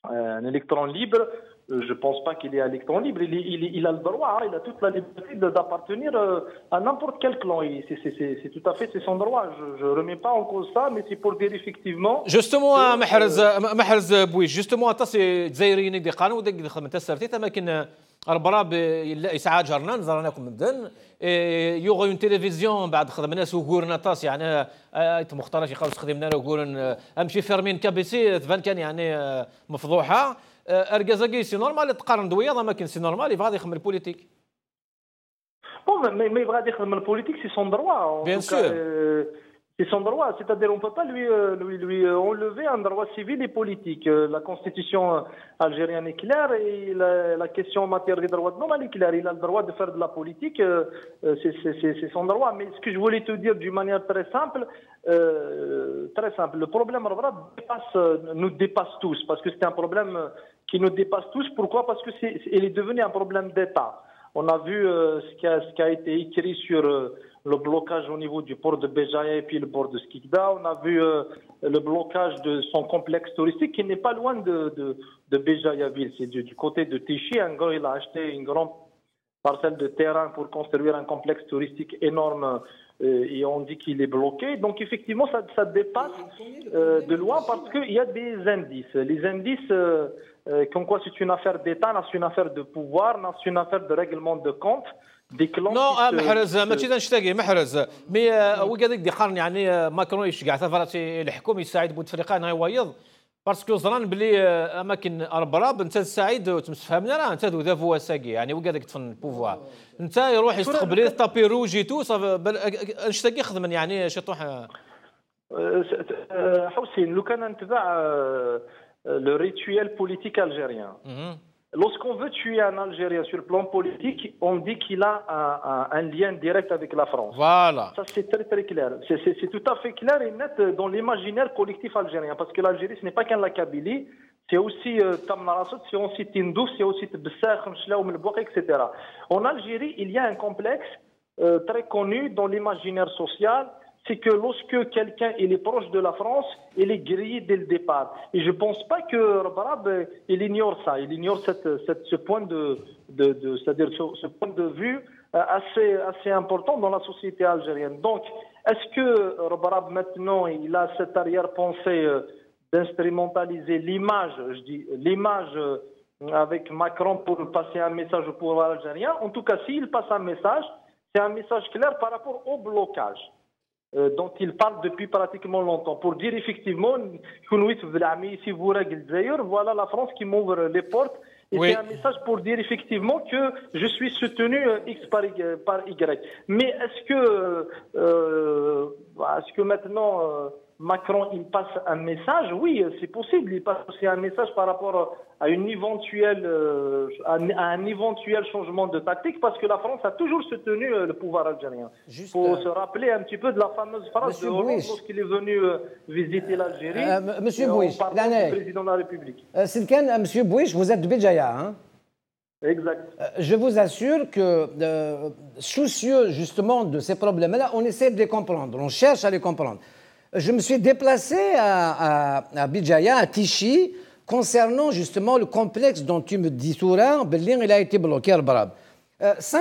un électron libre, je ne pense pas qu'il est un électron libre. Il a le droit, il a toute la liberté d'appartenir à n'importe quel clan. C'est tout à fait son droit. Je ne remets pas en cause ça, mais c'est pour dire effectivement. Justement, Mahrez Bouyish, justement, c'est Zaïrine qui قانون ودق دخل من تسرتي لكن البراب يسعى جرنا نزرناكم مدن يوغا اون تيليفزيون بعد خدم ناس وقورنا طاس يعني مختار شي خاص خدمنا وقورن امشي فيرمين كابيسي فان كان يعني مفضوحه ارجازاكي سي نورمال تقارن دويا ما كان سي نورمال يبغى يخدم البوليتيك mais il va dire que le politique c'est son droit. Bien sûr. C'est son droit, c'est-à-dire on ne peut pas lui enlever un droit civil et politique. La constitution algérienne est claire et la question en matière des droits de l'homme est claire. Il a le droit de faire de la politique, c'est son droit. Mais ce que je voulais te dire d'une manière très simple, le problème nous dépasse tous, parce que c'est un problème qui nous dépasse tous. Pourquoi? Parce que il est devenu un problème d'État. On a vu ce qui a été écrit sur le blocage au niveau du port de Béjaïa et puis le port de Skikda. On a vu le blocage de son complexe touristique qui n'est pas loin de Béjaïa-ville. C'est du côté de Tichy. Un gars, il a acheté une grande parcelle de terrain pour construire un complexe touristique énorme et on dit qu'il est bloqué. Donc effectivement, ça dépasse de loin parce qu'il y a des indices. Les indices, comme quoi c'est une affaire d'État, c'est une affaire de pouvoir, c'est une affaire de règlement de compte. نو محرز ماشي نشتاقي محرز مي وكذاك دي قرن يعني ماكرون يشجع ثفرات الحكومه يساعد بوتفريقه انه يويض باسكو زران بلي اماكن اربراب انت سعيد وتمسفهمنا راه انت ذو وساقي يعني وكذاك تفن البوفوار انت يروح يستقبل طابي روج تو نشتاقي خدمن يعني شي طوح حسين لو كان نتبع لو ريتويل بوليتيك الجيريان. Lorsqu'on veut tuer un Algérien sur le plan politique, on dit qu'il a un lien direct avec la France. Voilà. Ça, c'est très très clair. C'est tout à fait clair et net dans l'imaginaire collectif algérien. Parce que l'Algérie, ce n'est pas qu'un la Kabylie, c'est aussi Tamnarassot, c'est aussi Tindouf, c'est aussi Tbessar, Khmchla, Melbouak, etc. En Algérie, il y a un complexe très connu dans l'imaginaire social. C'est que lorsque quelqu'un est proche de la France, il est grillé dès le départ. Et je ne pense pas que Rabarab il ignore ça, il ignore ce point c'est-à-dire ce point de vue assez important dans la société algérienne. Donc, est-ce que Rabarab maintenant il a cette arrière-pensée d'instrumentaliser l'image, je dis l'image avec Macron pour passer un message au pouvoir algérien? En tout cas, s'il passe un message, c'est un message clair par rapport au blocage. Dont il parle depuis pratiquement longtemps, pour dire effectivement, voilà la France qui m'ouvre les portes. Et oui. C'est un message pour dire effectivement que je suis soutenu X par Y. Mais est-ce que maintenant Macron il passe un message? Oui, c'est possible. Il passe aussi un message par rapport à un éventuel changement de tactique, parce que la France a toujours soutenu le pouvoir algérien. Il faut se rappeler un petit peu de la fameuse phrase de Hollande lorsqu'il est venu visiter l'Algérie. Monsieur Bouyish, le président de la République. Monsieur Bouyish, vous êtes de Béjaïa, hein? Exact. Je vous assure que, soucieux justement de ces problèmes-là, on essaie de les comprendre, on cherche à les comprendre. Je me suis déplacé à Béjaïa, à Tichy, concernant justement le complexe dont tu me dis tout là, il a été bloqué à Barab. Ça,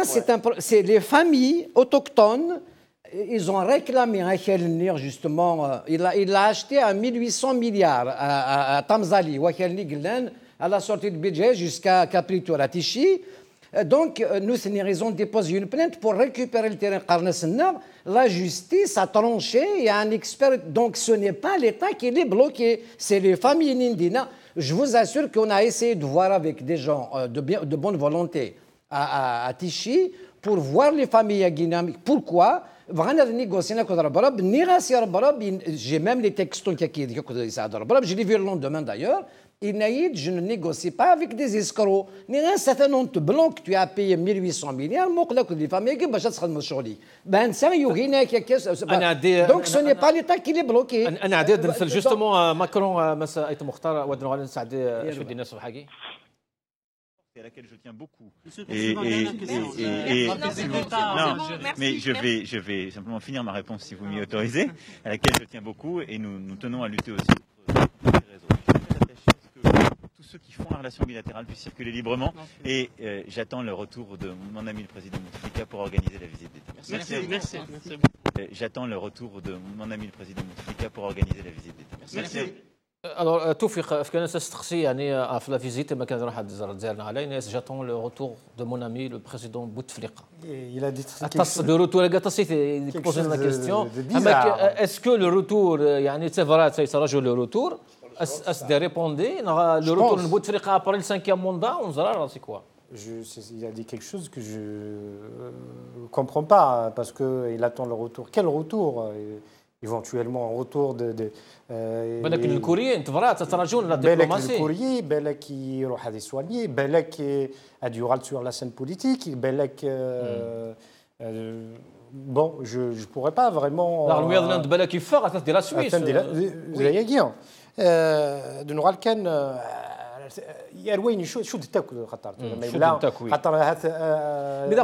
c'est les familles autochtones, ils ont réclamé à Khelnir justement, il l'a acheté à 1800 milliards à Tamzali, à la sortie de Béjaïa jusqu'à Capritour, à Tichy. Donc, nous, ils ont déposé une plainte pour récupérer le terrain Qarnes-Sennar. La justice a tranché, il y a un expert. Donc, ce n'est pas l'État qui les bloqué, c'est les familles Nindina. Je vous assure qu'on a essayé de voir avec des gens de bonne volonté à Tichy pour voir les familles dynamiques. Pourquoi? J'ai même les textos qui je l'ai vu le lendemain d'ailleurs. Inaïd, je ne négocie pas avec des escrocs. Il y a un certain nombre de blancs que tu as payé 1800 milliards, donc ce n'est pas l'État qui les bloque. Justement, Macron, à laquelle je tiens beaucoup. Mais je vais simplement finir ma réponse si vous m'y autorisez, à laquelle je tiens beaucoup et nous tenons à lutter aussi contre les réseaux. Tous ceux qui font la relation bilatérale puissent circuler librement et j'attends le retour de mon ami le président Bouteflika pour organiser la visite d'État. Merci. J'attends le retour de mon ami le président Bouteflika pour organiser la visite d'État. Merci. Alors, توفيق في كان سستخسي يعني في لا فيزيت ما كان راح تزارنا علينا جاتون لو روتور دو مون امي لو بريزيدون بوتفليقه. Il a dit le retour la posé la question. Est-ce que le retour يعني c'est vrai سيتراجع le retour est-ce de répondre le retour de Bouteflika après le 5e mandat on verra c'est quoi. Il a dit quelque chose que je ne comprends pas parce qu'il attend le retour. Quel retour éventuellement un retour de بالك الكوريين تفرات تتراجعون لا دبلوماسي بالك الكوري بالك يروح هذه سواني بالك اديورال sur la scène politique بالك bon je pourrais pas vraiment لا الويض بالك يفاق تدير لا سويس زي يجيو دنوال كان يرويني شو تاكل خاطر خاطر هذا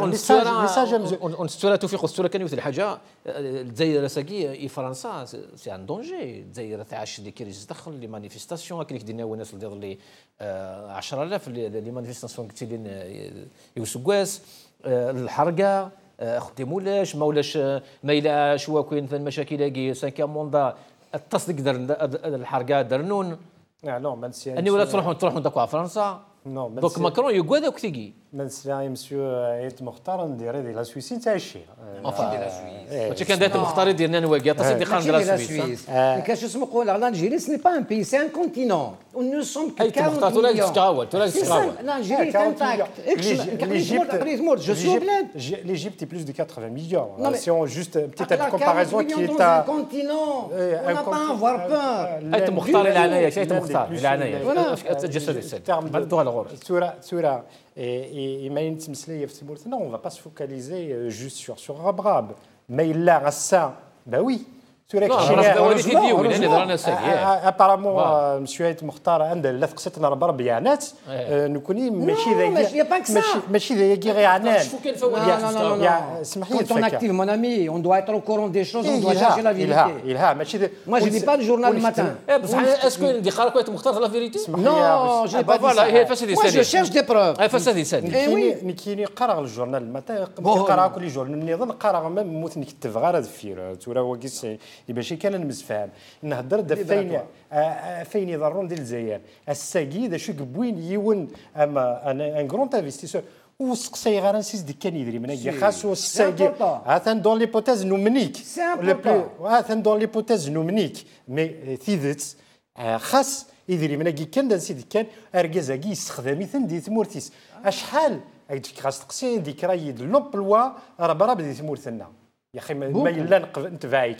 ونستولا توفيق السوره كان يوث الحاجه الجزائر ساكي فرنسا سي ان دونجي الجزائر تعاش دي كريز تدخل لي مانيفيستاسيون كي دينا الناس اللي 10000 لي مانيفيستاسيون قلت لي يوسكواس الحرقه اختي مولاش ما إلا شوا كاين المشاكل كي 5 موندا التصديق دار الحرقه درنون non اني ولا تروحوا داكو فرنسا دونك ماكرون يقعد داك تيجي منسي مسيو ايت مختار ندير هذه لا سويسي تاع الشيء ماشي كان دايت مختار ديالنا نواقي تصدي خارج لا سويس كاش اسمو قول l'Algérie ce n'est pas un pays c'est un continent nous sommes que 40 l'Algérie est intacte l'Égypte est plus de 80 millions si on juste petite comparaison qui est un continent on n'a pas à avoir peur ايت مختار العنايه ايت مختار العنايه تجسد بلدوها الغور سورة et non, on ne va pas se focaliser juste sur Rabrab. Mais il a ça, ben oui. Apparemment, M. Haït Mokhtar a dit que Rabrab يعنات نكوني ماشي ذا يجي عنان. Quand on active mon ami, on doit être au courant des choses, on doit chercher la vérité. Moi, je ne lis pas le journal le matin. Est-ce que dit Khalkout Mokhtar la vérité? Non, je n'ai pas dit ça. Moi, je cherche des preuves. نكيني قرأ الجورنال المتاع قرأ كل جورنال نظن قرأ ما مثل نكتب غير هذا فير تورا وقيس باش كان نمسفهم نهضر فين يضرون ديال الجزائر الساقي ذا شو قبوين يون اما ان غرون انفستيسور وسقسي غير نسيس دي كان يدري من خاصو الساقي هاتان دون ليبوتيز نومنيك هاتان دون ليبوتيز نومنيك مي ثيذت خاص يدري من كان دانسي كان اركازاكي يستخدم يثن دي ثمورتيس اشحال خاص تقسي ديك راهي لومبلوا راه برا دي ثمورتنا يا اخي ما الا نتبعك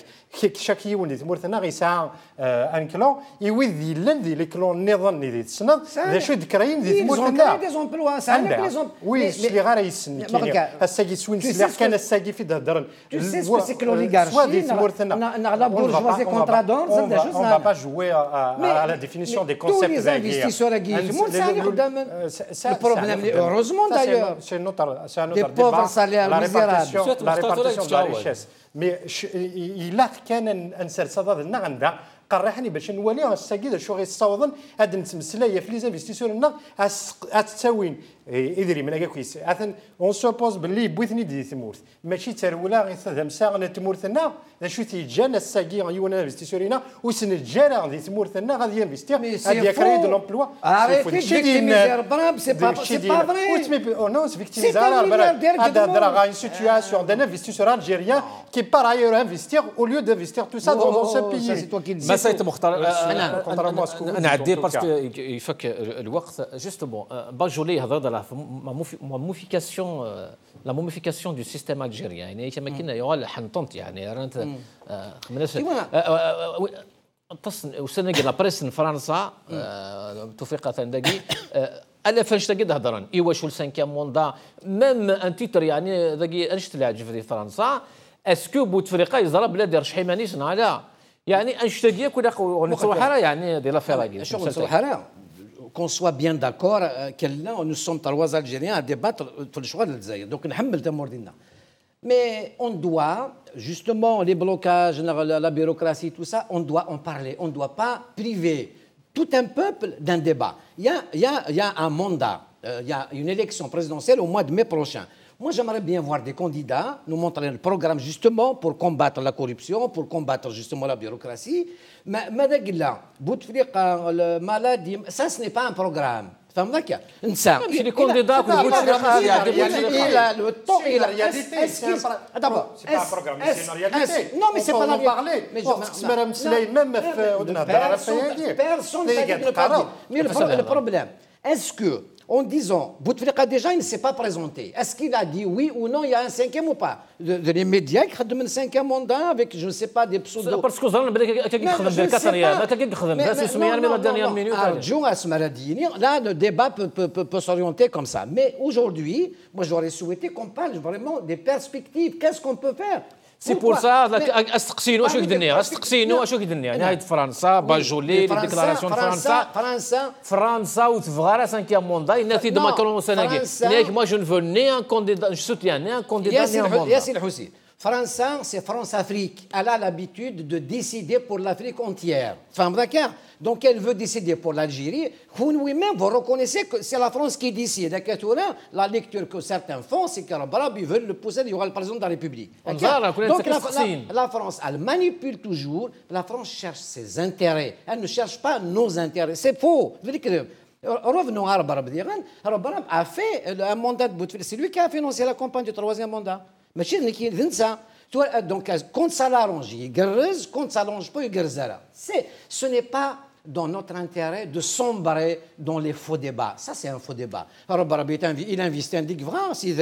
شاك يون دي ثمورتنا غيسعى ان كلون يوذي لان دي لي كلون نظن دي تسنض ذا شو ذكرين دي ثمورتنا دي زومبلوا ساعه وي سلي غير يسن الساقي سوين سلي كان الساقي في دهدر سي كلو ليغارشي دي ثمورتنا لا بورجوازي كونترا دون on va pas jouer à la définition des concepts tous les investisseurs qui le problème heureusement d'ailleurs c'est un autre des pauvres salaires misérables la répartition de la richesse mais il a كان انسر صدد النغندا قرحني باش نولي الساقي شو غيصاوضن هاد نتمسلايه في لي زانفستيسيون تساوين يدري من هكا كويس اثن اون سوبوز باللي بوثني دي ثمورث ماشي ترولا غير ثمسا تمورثنا شو تيجانا الساقي يونا انفستيسيورنا وسنجانا دي ثمورثنا غادي ينفستير غادي يكري دو لومبلوا سي با فري نو فيكتيميزار هذا درا une situation d'un investisseur algérien qui par ailleurs investir au lieu d'investir tout ça dans ce pays. ما سيت مختار انا عدي باسكو يفك الوقت جوستومون باجولي هضر على la momification du système algérien يعني كما كنا يقال حنطنط يعني رانت وسنقل لابريس فرنسا توفيق ثندقي الا فاش تقد هضرن ايوا شو السانكيام موندا ميم ان تيتر يعني ذاكي انشت لاعب في فرنسا اسكو بوتفليقه يزرى بلاد يرشحي مانيش لا يعني انشتاقيه كل نصوحها يعني دي لافير شغل نصوحها qu'on soit bien d'accord que là nous sommes trois Algériens à débattre في الشغل الجزائر دونك نحمل تمور ديالنا. Mais on doit, justement, les blocages, la bureaucratie, tout ça, on doit en parler. On ne doit pas priver tout un peuple d'un débat. Il y a un mandat, il y a une élection présidentielle au mois de mai prochain. Moi, j'aimerais bien voir des candidats nous montrer le programme, justement, pour combattre la corruption, pour combattre, justement, la bureaucratie. Mais, Bouteflika, le maladie, ça, ce n'est pas un programme. فهمتك انسى ماشي لي كونديدا كل بوتفليقه الى لو طون الى رياليتي سي با بروغرام سي رياليتي نو مي سي با لا بارلي مي تسمر مسلاي ميم في ودنا personne mais le problème est-ce que en disant Bouteflika déjà il ne s'est pas présenté. Est-ce qu'il a dit oui ou non il y a un cinquième ou pas? Les médias qui خدم un cinquième mandat avec je ne sais pas des pseudos. Parce que ظن بلي كيخدم ديال كاتريا ما كيخدم بس سميان من الدنيا مينوت. جو اسمع ديني là le débat peut s'orienter comme ça. Mais aujourd'hui, moi j'aurais souhaité qu'on parle vraiment des perspectives. Qu'est-ce qu'on peut faire? سي بور سا استقسينو واش يدني استقسينو واش يدني نهايه فرنسا باجولي لي ديكلاراسيون فرنسا وتفغارا سانكيام موندا الناس دو ماكرون وسناكي نيك ما جو نفو ني ان كونديدا جو سوتيان ني ان كونديدا يا سي الحسين France, c'est France-Afrique. Elle a l'habitude de décider pour l'Afrique entière. D'accord? Donc elle veut décider pour l'Algérie. Vous-même, vous reconnaissez que c'est la France qui décide. La lecture que certains font, c'est qu'ils veulent le pousser, il y aura le président de la République. Donc la France, elle manipule toujours. La France cherche ses intérêts. Elle ne cherche pas nos intérêts. C'est faux. Revenons à Rabarab. Rabarab a fait un mandat de Bouteflika. C'est lui qui a financé la campagne du troisième mandat. ماشي اللي ننسى donc quand ça l'arrange يقرز quand ça l'arrange pas يقرزها. Ce n'est pas dans notre intérêt de sombrer dans les faux débats. Ça c'est un faux débat. Il investit un Digvran, c'est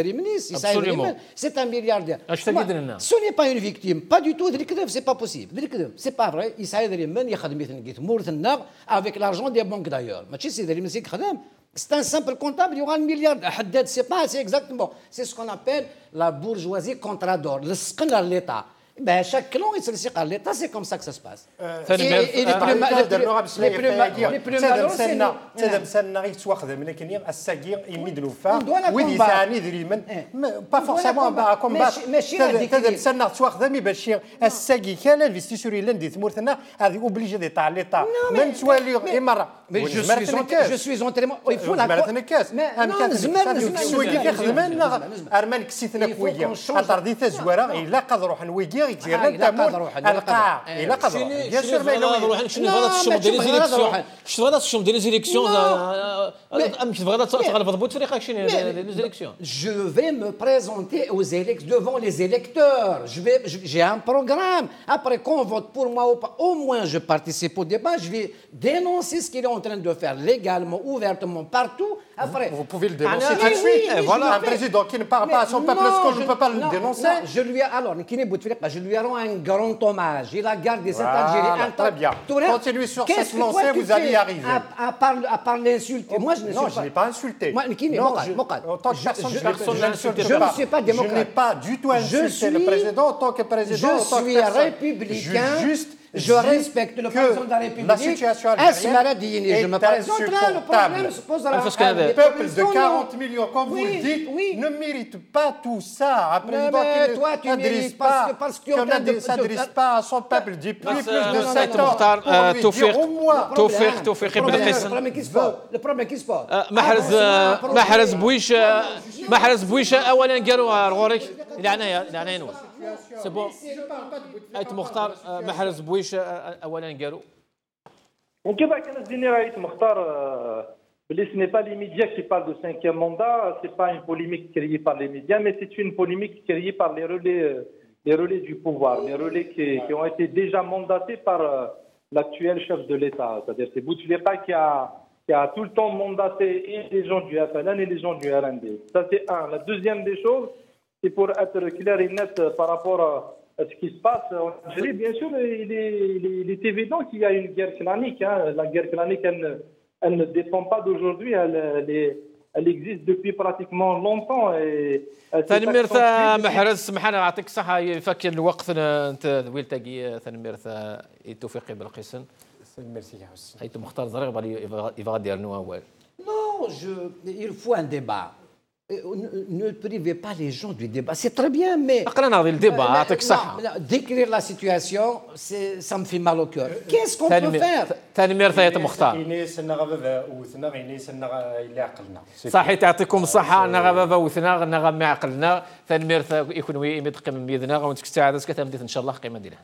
un milliardaire. Ce n'est pas une victime, pas du tout. C'est pas possible. C'est pas vrai. Avec l'argent des banques d'ailleurs. C'est un simple comptable, il y aura un milliard. C'est exactement. C'est ce qu'on appelle la bourgeoisie contrador, le scandale de l'État. Ben, chaque clan, il se laisse à l'État, c'est comme ça que ça se passe. Et les plus malheureux, c'est nous. Pas forcément à combattre. Mais je suis entièrement. Il faut la Je vais me présenter devant les électeurs. J'ai un programme. Après qu'on vote pour moi ou pas, au moins je participe au débat. Je vais dénoncer ce qu'il est en train de faire légalement, ouvertement, partout. Après, vous pouvez le dénoncer tout de suite. Voilà, un président qui ne parle pas à son peuple, est-ce qu'on ne peut pas le dénoncer? Je lui rends un grand hommage. Il a gardé cette Algérie. Très bien. Continuez sur cette lancée, vous allez y arriver. À part l'insulte. Moi, je ne suis pas. Non, je n'ai pas insulté. En tant que personne, je n'insulte pas. Je ne suis pas démocrate. Je n'ai pas du tout insulté le président en tant que président. Je suis républicain. Je respecte le président de la République. La situation algérienne je me présente là, le problème se posera. Le peuple de 40 millions, comme vous le dites, ne mérite pas tout ça. Un président qui n'adresse pas à son peuple depuis plus de 7 ans. توفيق بالقسم. Le problème qui se pose. محرز بويشه اولا قالوا غوريك لعنايا نوز سي بون ايت مختار محرز بويشه اولا قالوا وكذا كان الدنيا رايت مختار ce n'est pas les médias qui parlent de cinquième mandat, c'est pas une polémique créée par les médias, mais c'est une polémique créée par les relais du pouvoir, les relais qui ont été déjà mandatés par l'actuel chef de l'État. C'est-à-dire c'est Bouteflika qui a tout le temps mandaté et les gens du FLN et les gens du RND. Ça c'est un. La deuxième des choses, c'est pour être clair et net par rapport ce qui se passe en Algérie, bien sûr, il est évident qu'il y a une guerre clanique. La guerre clanique, elle ne dépend pas d'aujourd'hui, elle existe depuis pratiquement longtemps. تنمير محرز سمحنا يعطيك الصحة يفكر الوقت انت ذويل تاقي تنمير التوفيقي بالقسم ميرسي يا حسين هيتو مختار زريق يبغى دير نو اول. Non, il faut un débat. Ne privez pas les gens du débat. C'est très bien, mais... Décrire la situation, ça me fait mal au cœur. Qu'est-ce qu'on peut faire? صحيح تعطيكم الصحة نغا وثنا نغا ما عقلنا تنمير يكون ويمد قيمة بيدنا ونتكستع هذا كتمديت إن شاء الله قيمة ديالها